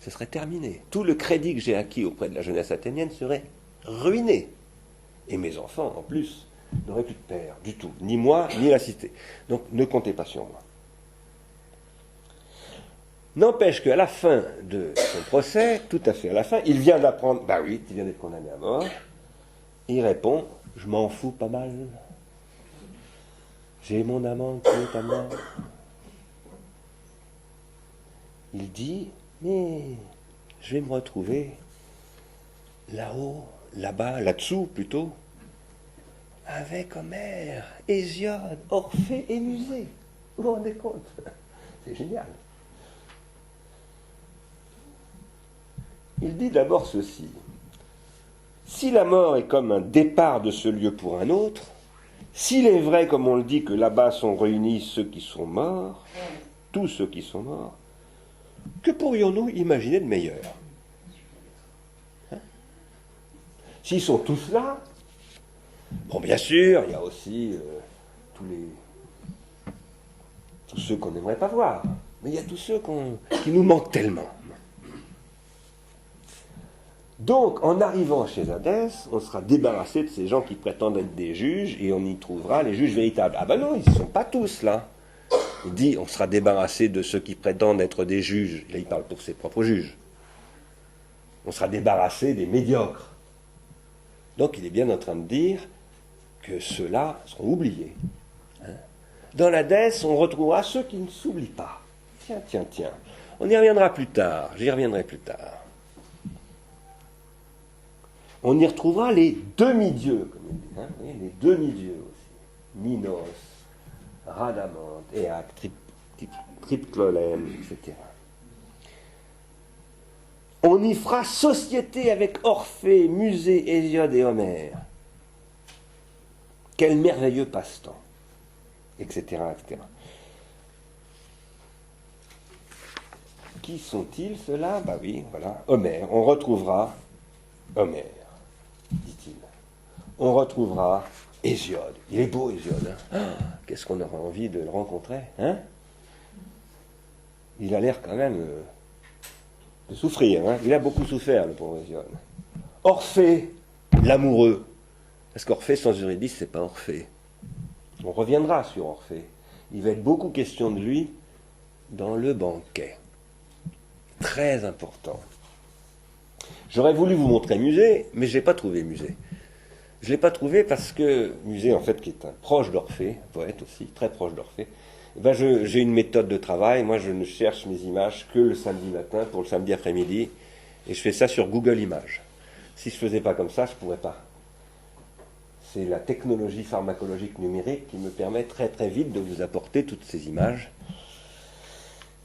Ce serait terminé. Tout le crédit que j'ai acquis auprès de la jeunesse athénienne serait ruiné. Et mes enfants, en plus, n'auraient plus de père du tout. Ni moi, ni la cité. Donc, ne comptez pas sur moi. N'empêche qu'à la fin de son procès, tout à fait à la fin, il vient d'apprendre, bah oui, tu viens d'être condamné à mort. Et il répond, je m'en fous pas mal. J'ai mon amant qui est à moi. Il dit, mais je vais me retrouver là-haut, là-bas, là-dessous plutôt, avec Homère, Hésiode, Orphée et Musée. Vous vous rendez compte? C'est génial. Il dit d'abord ceci. Si la mort est comme un départ de ce lieu pour un autre, s'il est vrai, comme on le dit, que là-bas sont réunis ceux qui sont morts, tous ceux qui sont morts, que pourrions-nous imaginer de meilleur? S'ils sont tous là, bon, bien sûr, il y a aussi tous ceux qu'on n'aimerait pas voir, mais il y a tous ceux qui nous manquent tellement. Donc, en arrivant chez Hadès, on sera débarrassé de ces gens qui prétendent être des juges et on y trouvera les juges véritables. Ah ben non, ils ne sont pas tous là. Il dit, on sera débarrassé de ceux qui prétendent être des juges. Là, il parle pour ses propres juges. On sera débarrassé des médiocres. Donc, il est bien en train de dire que ceux-là seront oubliés. Dans l'Hadès, on retrouvera ceux qui ne s'oublient pas. Tiens. On y reviendra plus tard. J'y reviendrai plus tard. On y retrouvera les demi-dieux, comme il dit. Voyez, les demi-dieux aussi. Minos, Rhadamante, Éaque, Triptolème, etc. On y fera société avec Orphée, Musée, Hésiode et Homère. Quel merveilleux passe-temps, etc., etc. Qui sont-ils, ceux-là? Bah oui, voilà, Homère. On retrouvera Homère, dit-il. On retrouvera Hésiode. Il est beau, Hésiode. Qu'est-ce qu'on aura envie de le rencontrer, hein? Il a l'air quand même de souffrir. Il a beaucoup souffert, le pauvre Hésiode. Orphée, l'amoureux. Parce qu'Orphée sans Eurydice, c'est pas Orphée. On reviendra sur Orphée. Il va être beaucoup question de lui dans le banquet. Très important. J'aurais voulu vous montrer Musée, mais je n'ai pas trouvé Musée. Je ne l'ai pas trouvé parce que Musée, en fait, qui est un proche d'Orphée, un poète aussi, très proche d'Orphée, j'ai une méthode de travail. Moi, je ne cherche mes images que le samedi matin pour le samedi après-midi, et je fais ça sur Google Images. Si je ne faisais pas comme ça, je ne pourrais pas. C'est la technologie pharmacologique numérique qui me permet très très vite de vous apporter toutes ces images.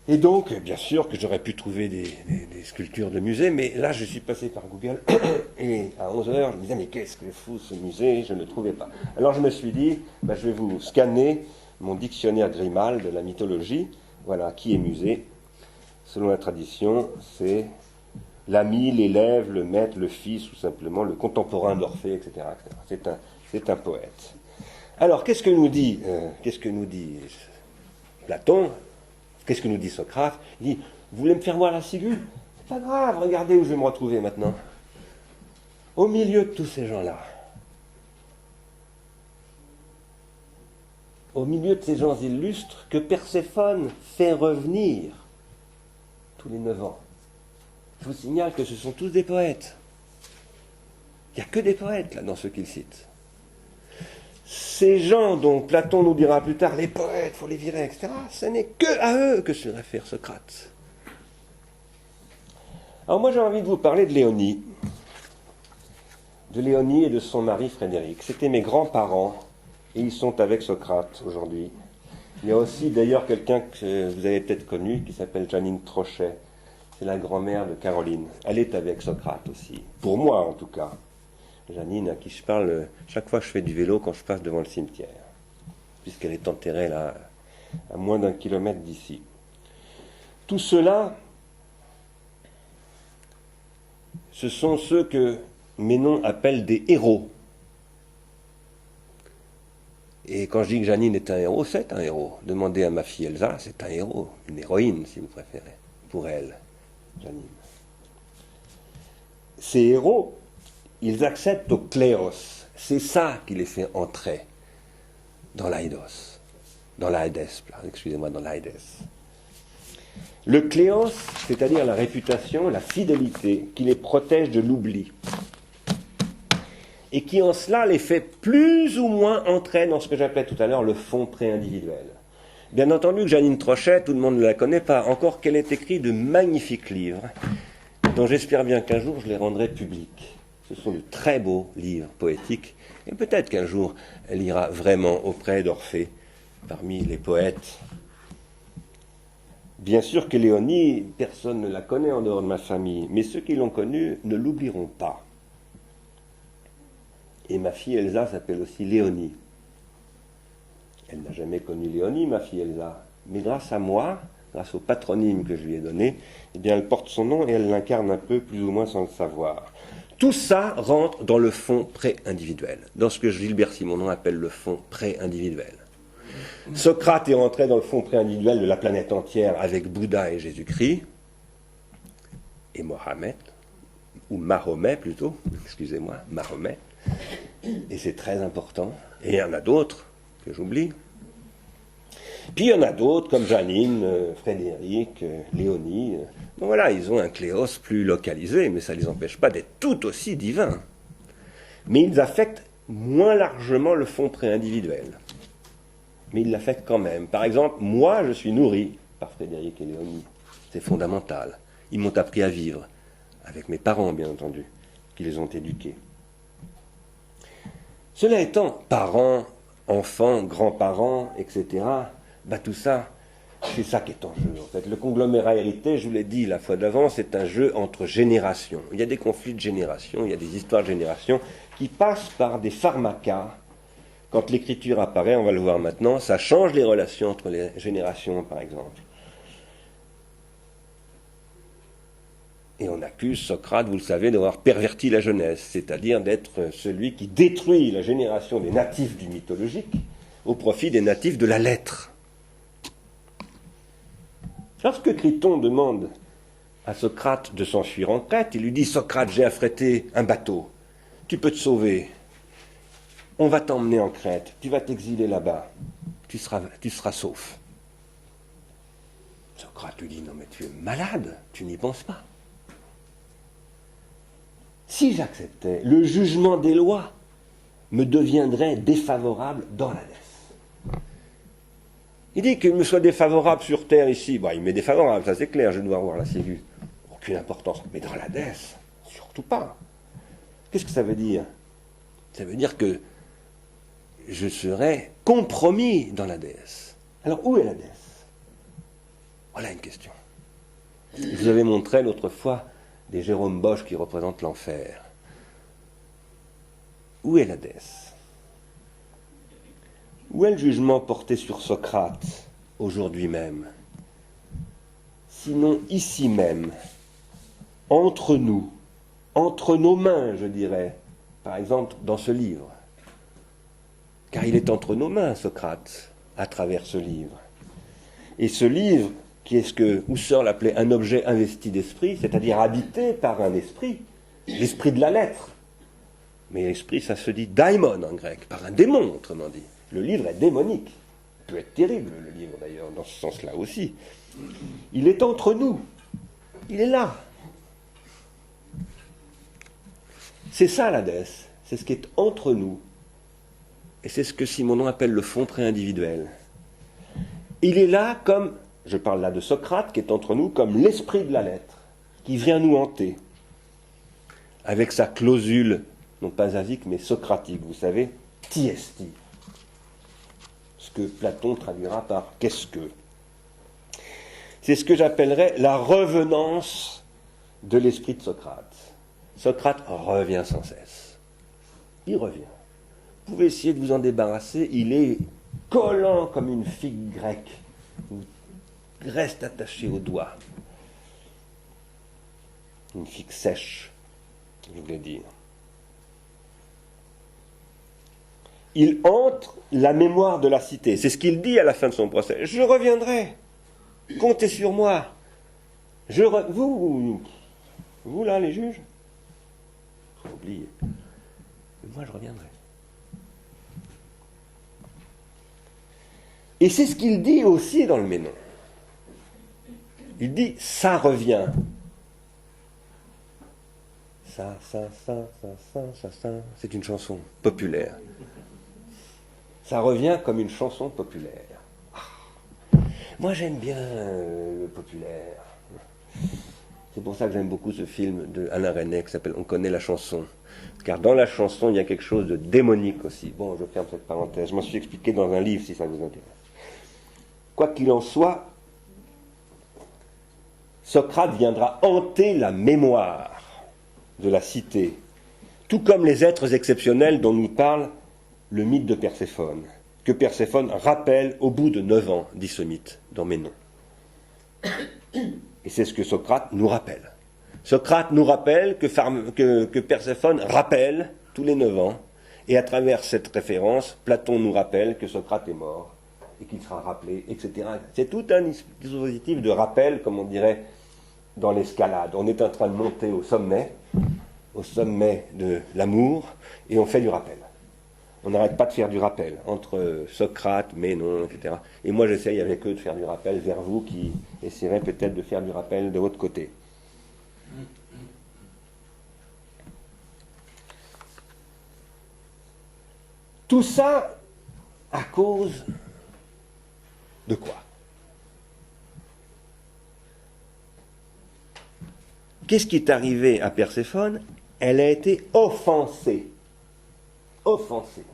Et donc, bien sûr que j'aurais pu trouver des sculptures de musée, mais là je suis passé par Google, et à 11h, je me disais, mais qu'est-ce que fou ce musée? Je ne le trouvais pas. Alors je me suis dit, je vais vous scanner mon dictionnaire Grimal de la mythologie. Voilà, qui est Musée? Selon la tradition, c'est l'ami, l'élève, le maître, le fils, ou simplement le contemporain d'Orphée, etc., etc. C'est un poète. Alors, qu'est-ce que nous dit Platon? Qu'est-ce que nous dit Socrate? Il dit, vous voulez me faire voir la ciguë? C'est pas grave, regardez où je vais me retrouver maintenant. Au milieu de tous ces gens-là. Au milieu de ces gens illustres que Perséphone fait revenir tous les 9 ans. Je vous signale que ce sont tous des poètes. Il n'y a que des poètes là dans ceux qu'il cite. Ces gens dont Platon nous dira plus tard, les poètes, il faut les virer, etc., ce n'est que à eux que se réfère Socrate. Alors moi j'ai envie de vous parler de Léonie et de son mari Frédéric. C'était mes grands-parents et ils sont avec Socrate aujourd'hui. Il y a aussi d'ailleurs quelqu'un que vous avez peut-être connu qui s'appelle Janine Trochet. C'est la grand-mère de Caroline. Elle est avec Socrate aussi, pour moi en tout cas. Janine, à qui je parle chaque fois que je fais du vélo quand je passe devant le cimetière, puisqu'elle est enterrée là, à moins d'1 kilomètre d'ici. Tout cela, ce sont ceux que Ménon appelle des héros. Et quand je dis que Janine est un héros, c'est un héros. Demandez à ma fille Elsa, c'est un héros, une héroïne si vous préférez, pour elle, Janine. Ces héros, ils accèdent au kléos. C'est ça qui les fait entrer dans l'Aïdos. Dans l'Aïdès, excusez-moi, dans l'Aïdès. Le kléos, c'est-à-dire la réputation, la fidélité, qui les protège de l'oubli. Et qui en cela les fait plus ou moins entrer dans ce que j'appelais tout à l'heure le fond pré-individuel. Bien entendu que Janine Trochet, tout le monde ne la connaît pas, encore qu'elle ait écrit de magnifiques livres, dont j'espère bien qu'un jour je les rendrai publics. Ce sont de très beaux livres poétiques, et peut-être qu'un jour elle ira vraiment auprès d'Orphée, parmi les poètes. Bien sûr que Léonie, personne ne la connaît en dehors de ma famille, mais ceux qui l'ont connue ne l'oublieront pas. Et ma fille Elsa s'appelle aussi Léonie. Elle n'a jamais connu Léonie, ma fille Elsa, mais grâce à moi, grâce au patronyme que je lui ai donné, eh bien elle porte son nom et elle l'incarne un peu, plus ou moins sans le savoir. Tout ça rentre dans le fond pré-individuel, dans ce que Gilbert Simonon appelle le fond pré-individuel. Socrate est rentré dans le fond pré-individuel de la planète entière avec Bouddha et Jésus-Christ, et Mohammed. ou Mahomet plutôt, excusez-moi, Mahomet, et c'est très important. Et il y en a d'autres que j'oublie. Puis il y en a d'autres comme Janine, Frédéric, Léonie. Bon voilà, ils ont un cléos plus localisé, mais ça ne les empêche pas d'être tout aussi divins. Mais ils affectent moins largement le fond préindividuel. Mais ils l'affectent quand même. Par exemple, moi, je suis nourri par Frédéric et Léonie. C'est fondamental. Ils m'ont appris à vivre, avec mes parents, bien entendu, qui les ont éduqués. Cela étant, parents, enfants, grands-parents, etc., tout ça, c'est ça qui est en jeu. En fait, le conglomérat hérité, je vous l'ai dit la fois d'avant, c'est un jeu entre générations. Il y a des conflits de génération, il y a des histoires de génération qui passent par des pharmacas. Quand l'écriture apparaît, on va le voir maintenant, ça change les relations entre les générations, par exemple. Et on accuse Socrate, vous le savez, d'avoir perverti la jeunesse, c'est-à-dire d'être celui qui détruit la génération des natifs du mythologique au profit des natifs de la lettre. Lorsque Criton demande à Socrate de s'enfuir en Crète, il lui dit « Socrate, j'ai affrété un bateau, tu peux te sauver, on va t'emmener en Crète, tu vas t'exiler là-bas, tu seras sauf. » Socrate lui dit « Non mais tu es malade, tu n'y penses pas. Si j'acceptais, le jugement des lois me deviendrait défavorable dans l'Hadès. » Il dit qu'il me soit défavorable sur Terre ici. Il m'est défavorable, ça c'est clair, je vais devoir voir la cellule. Aucune importance. Mais dans l'Hadès, surtout pas. Qu'est-ce que ça veut dire? Ça veut dire que je serai compromis dans l'Hadès. Alors où est l'Hadès? Voilà une question. Je vous avais montré l'autre fois des Jérôme Bosch qui représentent l'enfer. Où est l'Hadès? Où est le jugement porté sur Socrate, aujourd'hui même? Sinon ici même, entre nous, entre nos mains, je dirais, par exemple dans ce livre. Car il est entre nos mains, Socrate, à travers ce livre. Et ce livre, qui est ce que Husserl appelait un objet investi d'esprit, c'est-à-dire habité par un esprit, l'esprit de la lettre. Mais l'esprit, ça se dit daimon en grec, par un démon, autrement dit. Le livre est démonique. Il peut être terrible, le livre d'ailleurs, dans ce sens-là aussi. Il est entre nous. Il est là. C'est ça l'Hadès. C'est ce qui est entre nous. Et c'est ce que Simonon appelle le fond préindividuel. Il est là comme, je parle là de Socrate, qui est entre nous, comme l'esprit de la lettre, qui vient nous hanter, avec sa clausule, non pas asique, mais socratique, vous savez, tiesti. Ce que Platon traduira par « qu'est-ce que ». C'est ce que j'appellerais la revenance de l'esprit de Socrate. Socrate revient sans cesse. Il revient. Vous pouvez essayer de vous en débarrasser, il est collant comme une figue grecque. Il reste attaché au doigt. Une figue sèche, je voulais dire. Il hante la mémoire de la cité. C'est ce qu'il dit à la fin de son procès. Je reviendrai. Comptez sur moi. Vous là, les juges, oubliez. Moi, je reviendrai. Et c'est ce qu'il dit aussi dans le Ménon. Il dit, ça revient. Ça. C'est une chanson populaire. Ça revient comme une chanson populaire. Moi, j'aime bien le populaire. C'est pour ça que j'aime beaucoup ce film de Alain Resnais qui s'appelle « On connaît la chanson ». Car dans la chanson, il y a quelque chose de démonique aussi. Bon, je ferme cette parenthèse. Je m'en suis expliqué dans un livre, si ça vous intéresse. Quoi qu'il en soit, Socrate viendra hanter la mémoire de la cité, tout comme les êtres exceptionnels dont nous parle le mythe de Perséphone, que Perséphone rappelle au bout de 9 ans, dit ce mythe, dans Ménon. Et c'est ce que Socrate nous rappelle. Socrate nous rappelle que Perséphone rappelle tous les 9 ans, et à travers cette référence, Platon nous rappelle que Socrate est mort, et qu'il sera rappelé, etc. C'est tout un dispositif de rappel, comme on dirait dans l'escalade. On est en train de monter au sommet, au sommet de l'amour, et on fait du rappel. On n'arrête pas de faire du rappel entre Socrate, Ménon, etc. Et moi, j'essaye avec eux de faire du rappel vers vous qui essayerez peut-être de faire du rappel de votre côté. Tout ça à cause de quoi? Qu'est-ce qui est arrivé à Perséphone? Elle a été offensée. Offensée.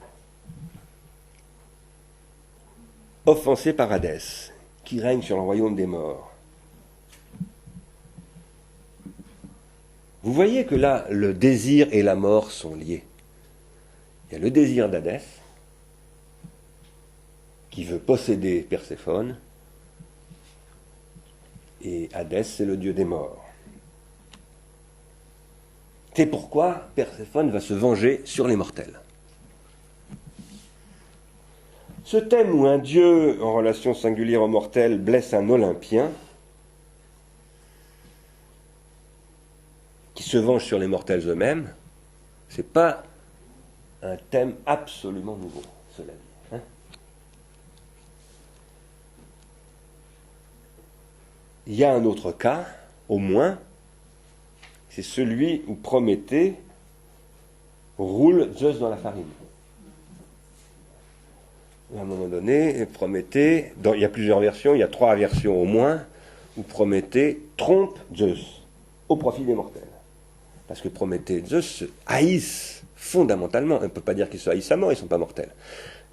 Offensée par Hadès, qui règne sur le royaume des morts. Vous voyez que là, le désir et la mort sont liés. Il y a le désir d'Hadès, qui veut posséder Perséphone, et Hadès, c'est le dieu des morts. C'est pourquoi Perséphone va se venger sur les mortels. Ce thème où un dieu en relation singulière aux mortels blesse un Olympien, qui se venge sur les mortels eux-mêmes, c'est pas un thème absolument nouveau, cela dit. Hein. Il y a un autre cas, au moins, c'est celui où Prométhée roule Zeus dans la farine. À un moment donné, Prométhée, il y a plusieurs versions, il y a 3 versions au moins, où Prométhée trompe Zeus au profit des mortels. Parce que Prométhée et Zeus se haïssent fondamentalement. On ne peut pas dire qu'ils se haïssent à mort, ils ne sont pas mortels.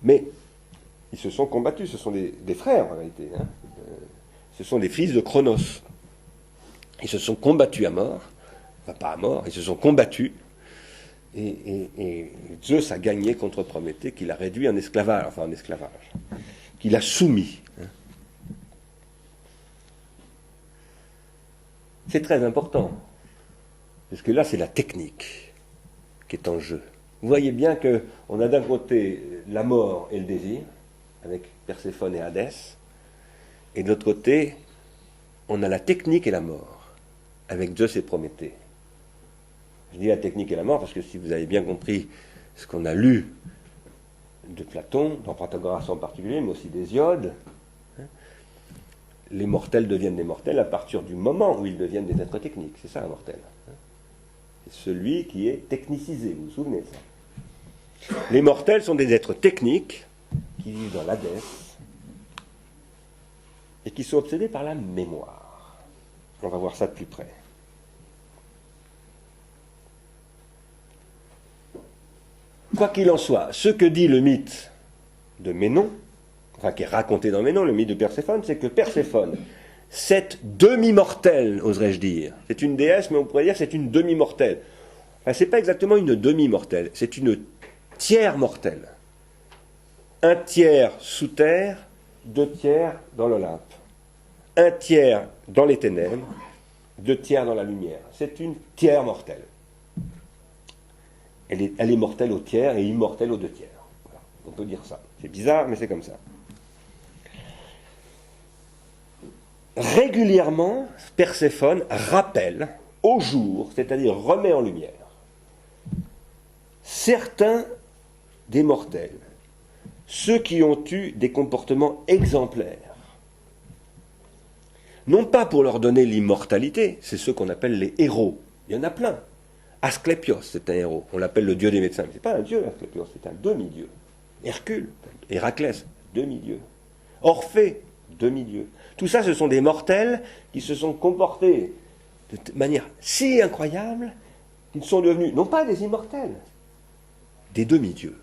Mais ils se sont combattus, ce sont des frères en réalité. Hein. Ce sont des fils de Cronos. Ils se sont combattus à mort, enfin pas à mort, ils se sont combattus. Et Zeus a gagné contre Prométhée, qu'il a réduit en esclavage, qu'il a soumis. C'est très important, parce que là, c'est la technique qui est en jeu. Vous voyez bien qu'on a d'un côté la mort et le désir, avec Perséphone et Hadès, et de l'autre côté, on a la technique et la mort, avec Zeus et Prométhée. Je dis la technique et la mort parce que si vous avez bien compris ce qu'on a lu de Platon, dans Protagoras en particulier, mais aussi d'Hésiode, les mortels deviennent des mortels à partir du moment où ils deviennent des êtres techniques. C'est ça un mortel. C'est celui qui est technicisé, vous vous souvenez de ça. Les mortels sont des êtres techniques qui vivent dans l'Hadès et qui sont obsédés par la mémoire. On va voir ça de plus près. Quoi qu'il en soit, ce que dit le mythe de Ménon, enfin qui est raconté dans Ménon, le mythe de Perséphone, c'est que Perséphone, cette demi-mortelle, oserais-je dire, c'est une déesse, mais on pourrait dire que c'est une demi-mortelle. Enfin, c'est pas exactement une demi-mortelle, c'est une tiers mortelle. 1 tiers sous terre, 2 tiers dans l'Olympe. 1 tiers dans les ténèbres, 2 tiers dans la lumière. C'est une tiers mortelle. Elle est mortelle au tiers et immortelle aux 2 tiers. Voilà, on peut dire ça. C'est bizarre, mais c'est comme ça. Régulièrement, Perséphone rappelle au jour, c'est-à-dire remet en lumière, certains des mortels, ceux qui ont eu des comportements exemplaires, non pas pour leur donner l'immortalité, c'est ceux qu'on appelle les héros. Il y en a plein. Asclépios, c'est un héros. On l'appelle le dieu des médecins. Mais ce n'est pas un dieu, Asclépios, c'est un demi-dieu. Hercule, Héraclès, demi-dieu. Orphée, demi-dieu. Tout ça, ce sont des mortels qui se sont comportés de manière si incroyable qu'ils sont devenus, non pas des immortels, des demi-dieux.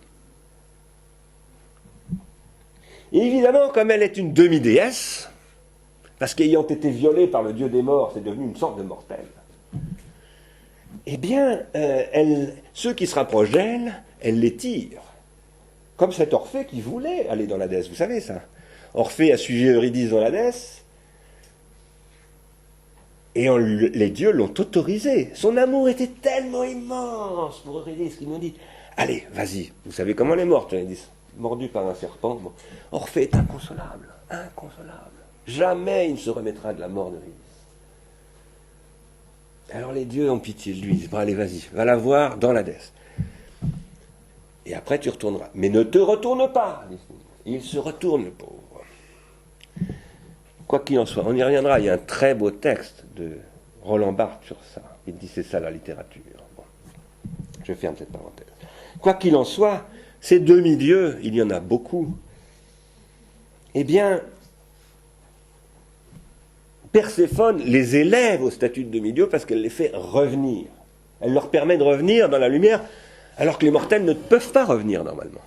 Et évidemment, comme elle est une demi-déesse, parce qu'ayant été violée par le dieu des morts, c'est devenu une sorte de mortel, eh bien, ceux qui se rapprochent d'elle, elle les tire. Comme cet Orphée qui voulait aller dans l'Hadès, vous savez ça. Orphée a suivi Eurydice dans l'Hadès, et les dieux l'ont autorisé. Son amour était tellement immense pour Eurydice qu'il nous dit « Allez, vas-y, vous savez comment elle est morte, Eurydice, mordue par un serpent. Bon. Orphée est inconsolable, inconsolable. Jamais il ne se remettra de la mort d'Eurydice. Alors les dieux ont pitié de lui, ils disent, bon allez vas-y, va la voir dans l'Hadès. Et après tu retourneras. Mais ne te retourne pas. Il se retourne, le pauvre. Quoi qu'il en soit, on y reviendra, il y a un très beau texte de Roland Barthes sur ça. Il dit c'est ça la littérature. Bon. Je ferme cette parenthèse. Quoi qu'il en soit, ces demi-dieux, il y en a beaucoup, eh bien, Perséphone les élève au statut de demi-dieu parce qu'elle les fait revenir. Elle leur permet de revenir dans la lumière alors que les mortels ne peuvent pas revenir normalement.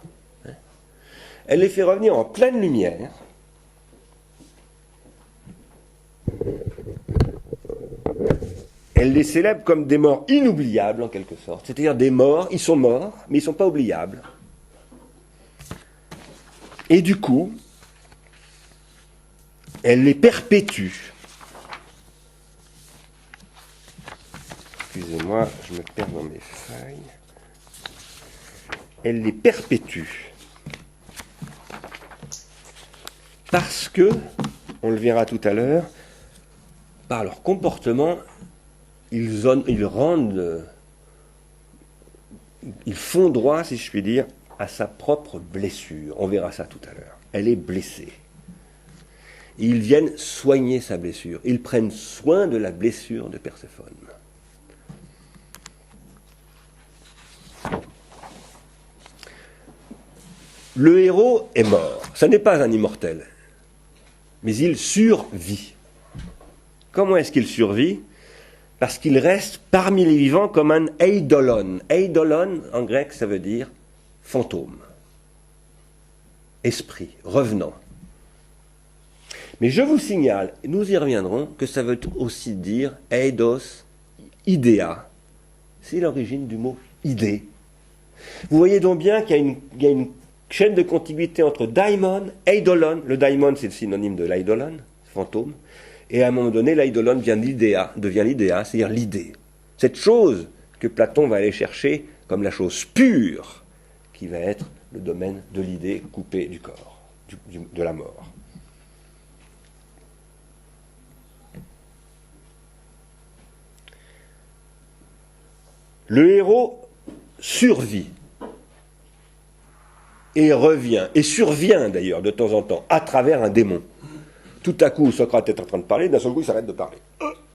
Elle les fait revenir en pleine lumière. Elle les célèbre comme des morts inoubliables en quelque sorte. C'est-à-dire des morts, ils sont morts, mais ils ne sont pas oubliables. Et du coup, elle les perpétue. Excusez-moi, je me perds dans mes feuilles. Elle les perpétue. Parce que, on le verra tout à l'heure, par leur comportement, ils font droit, si je puis dire, à sa propre blessure. On verra ça tout à l'heure. Elle est blessée. Et ils viennent soigner sa blessure. Ils prennent soin de la blessure de Perséphone. Le héros est mort. Ce n'est pas un immortel. Mais il survit. Comment est-ce qu'il survit ? Parce qu'il reste parmi les vivants comme un eidolon. Eidolon, en grec, ça veut dire fantôme. Esprit, revenant. Mais je vous signale, nous y reviendrons, que ça veut aussi dire eidos, idea. C'est l'origine du mot idée. Vous voyez donc bien qu'il y a une chaîne de contiguïté entre daimon, eidolon. Le daimon, c'est le synonyme de l'eidolon, fantôme. Et à un moment donné, l'eidolon devient l'idea, c'est-à-dire l'idée. Cette chose que Platon va aller chercher comme la chose pure, qui va être le domaine de l'idée coupée du corps, de la mort. Le héros survit et revient, et survient d'ailleurs de temps en temps, à travers un démon. Tout à coup, Socrate est en train de parler, d'un seul coup, il s'arrête de parler.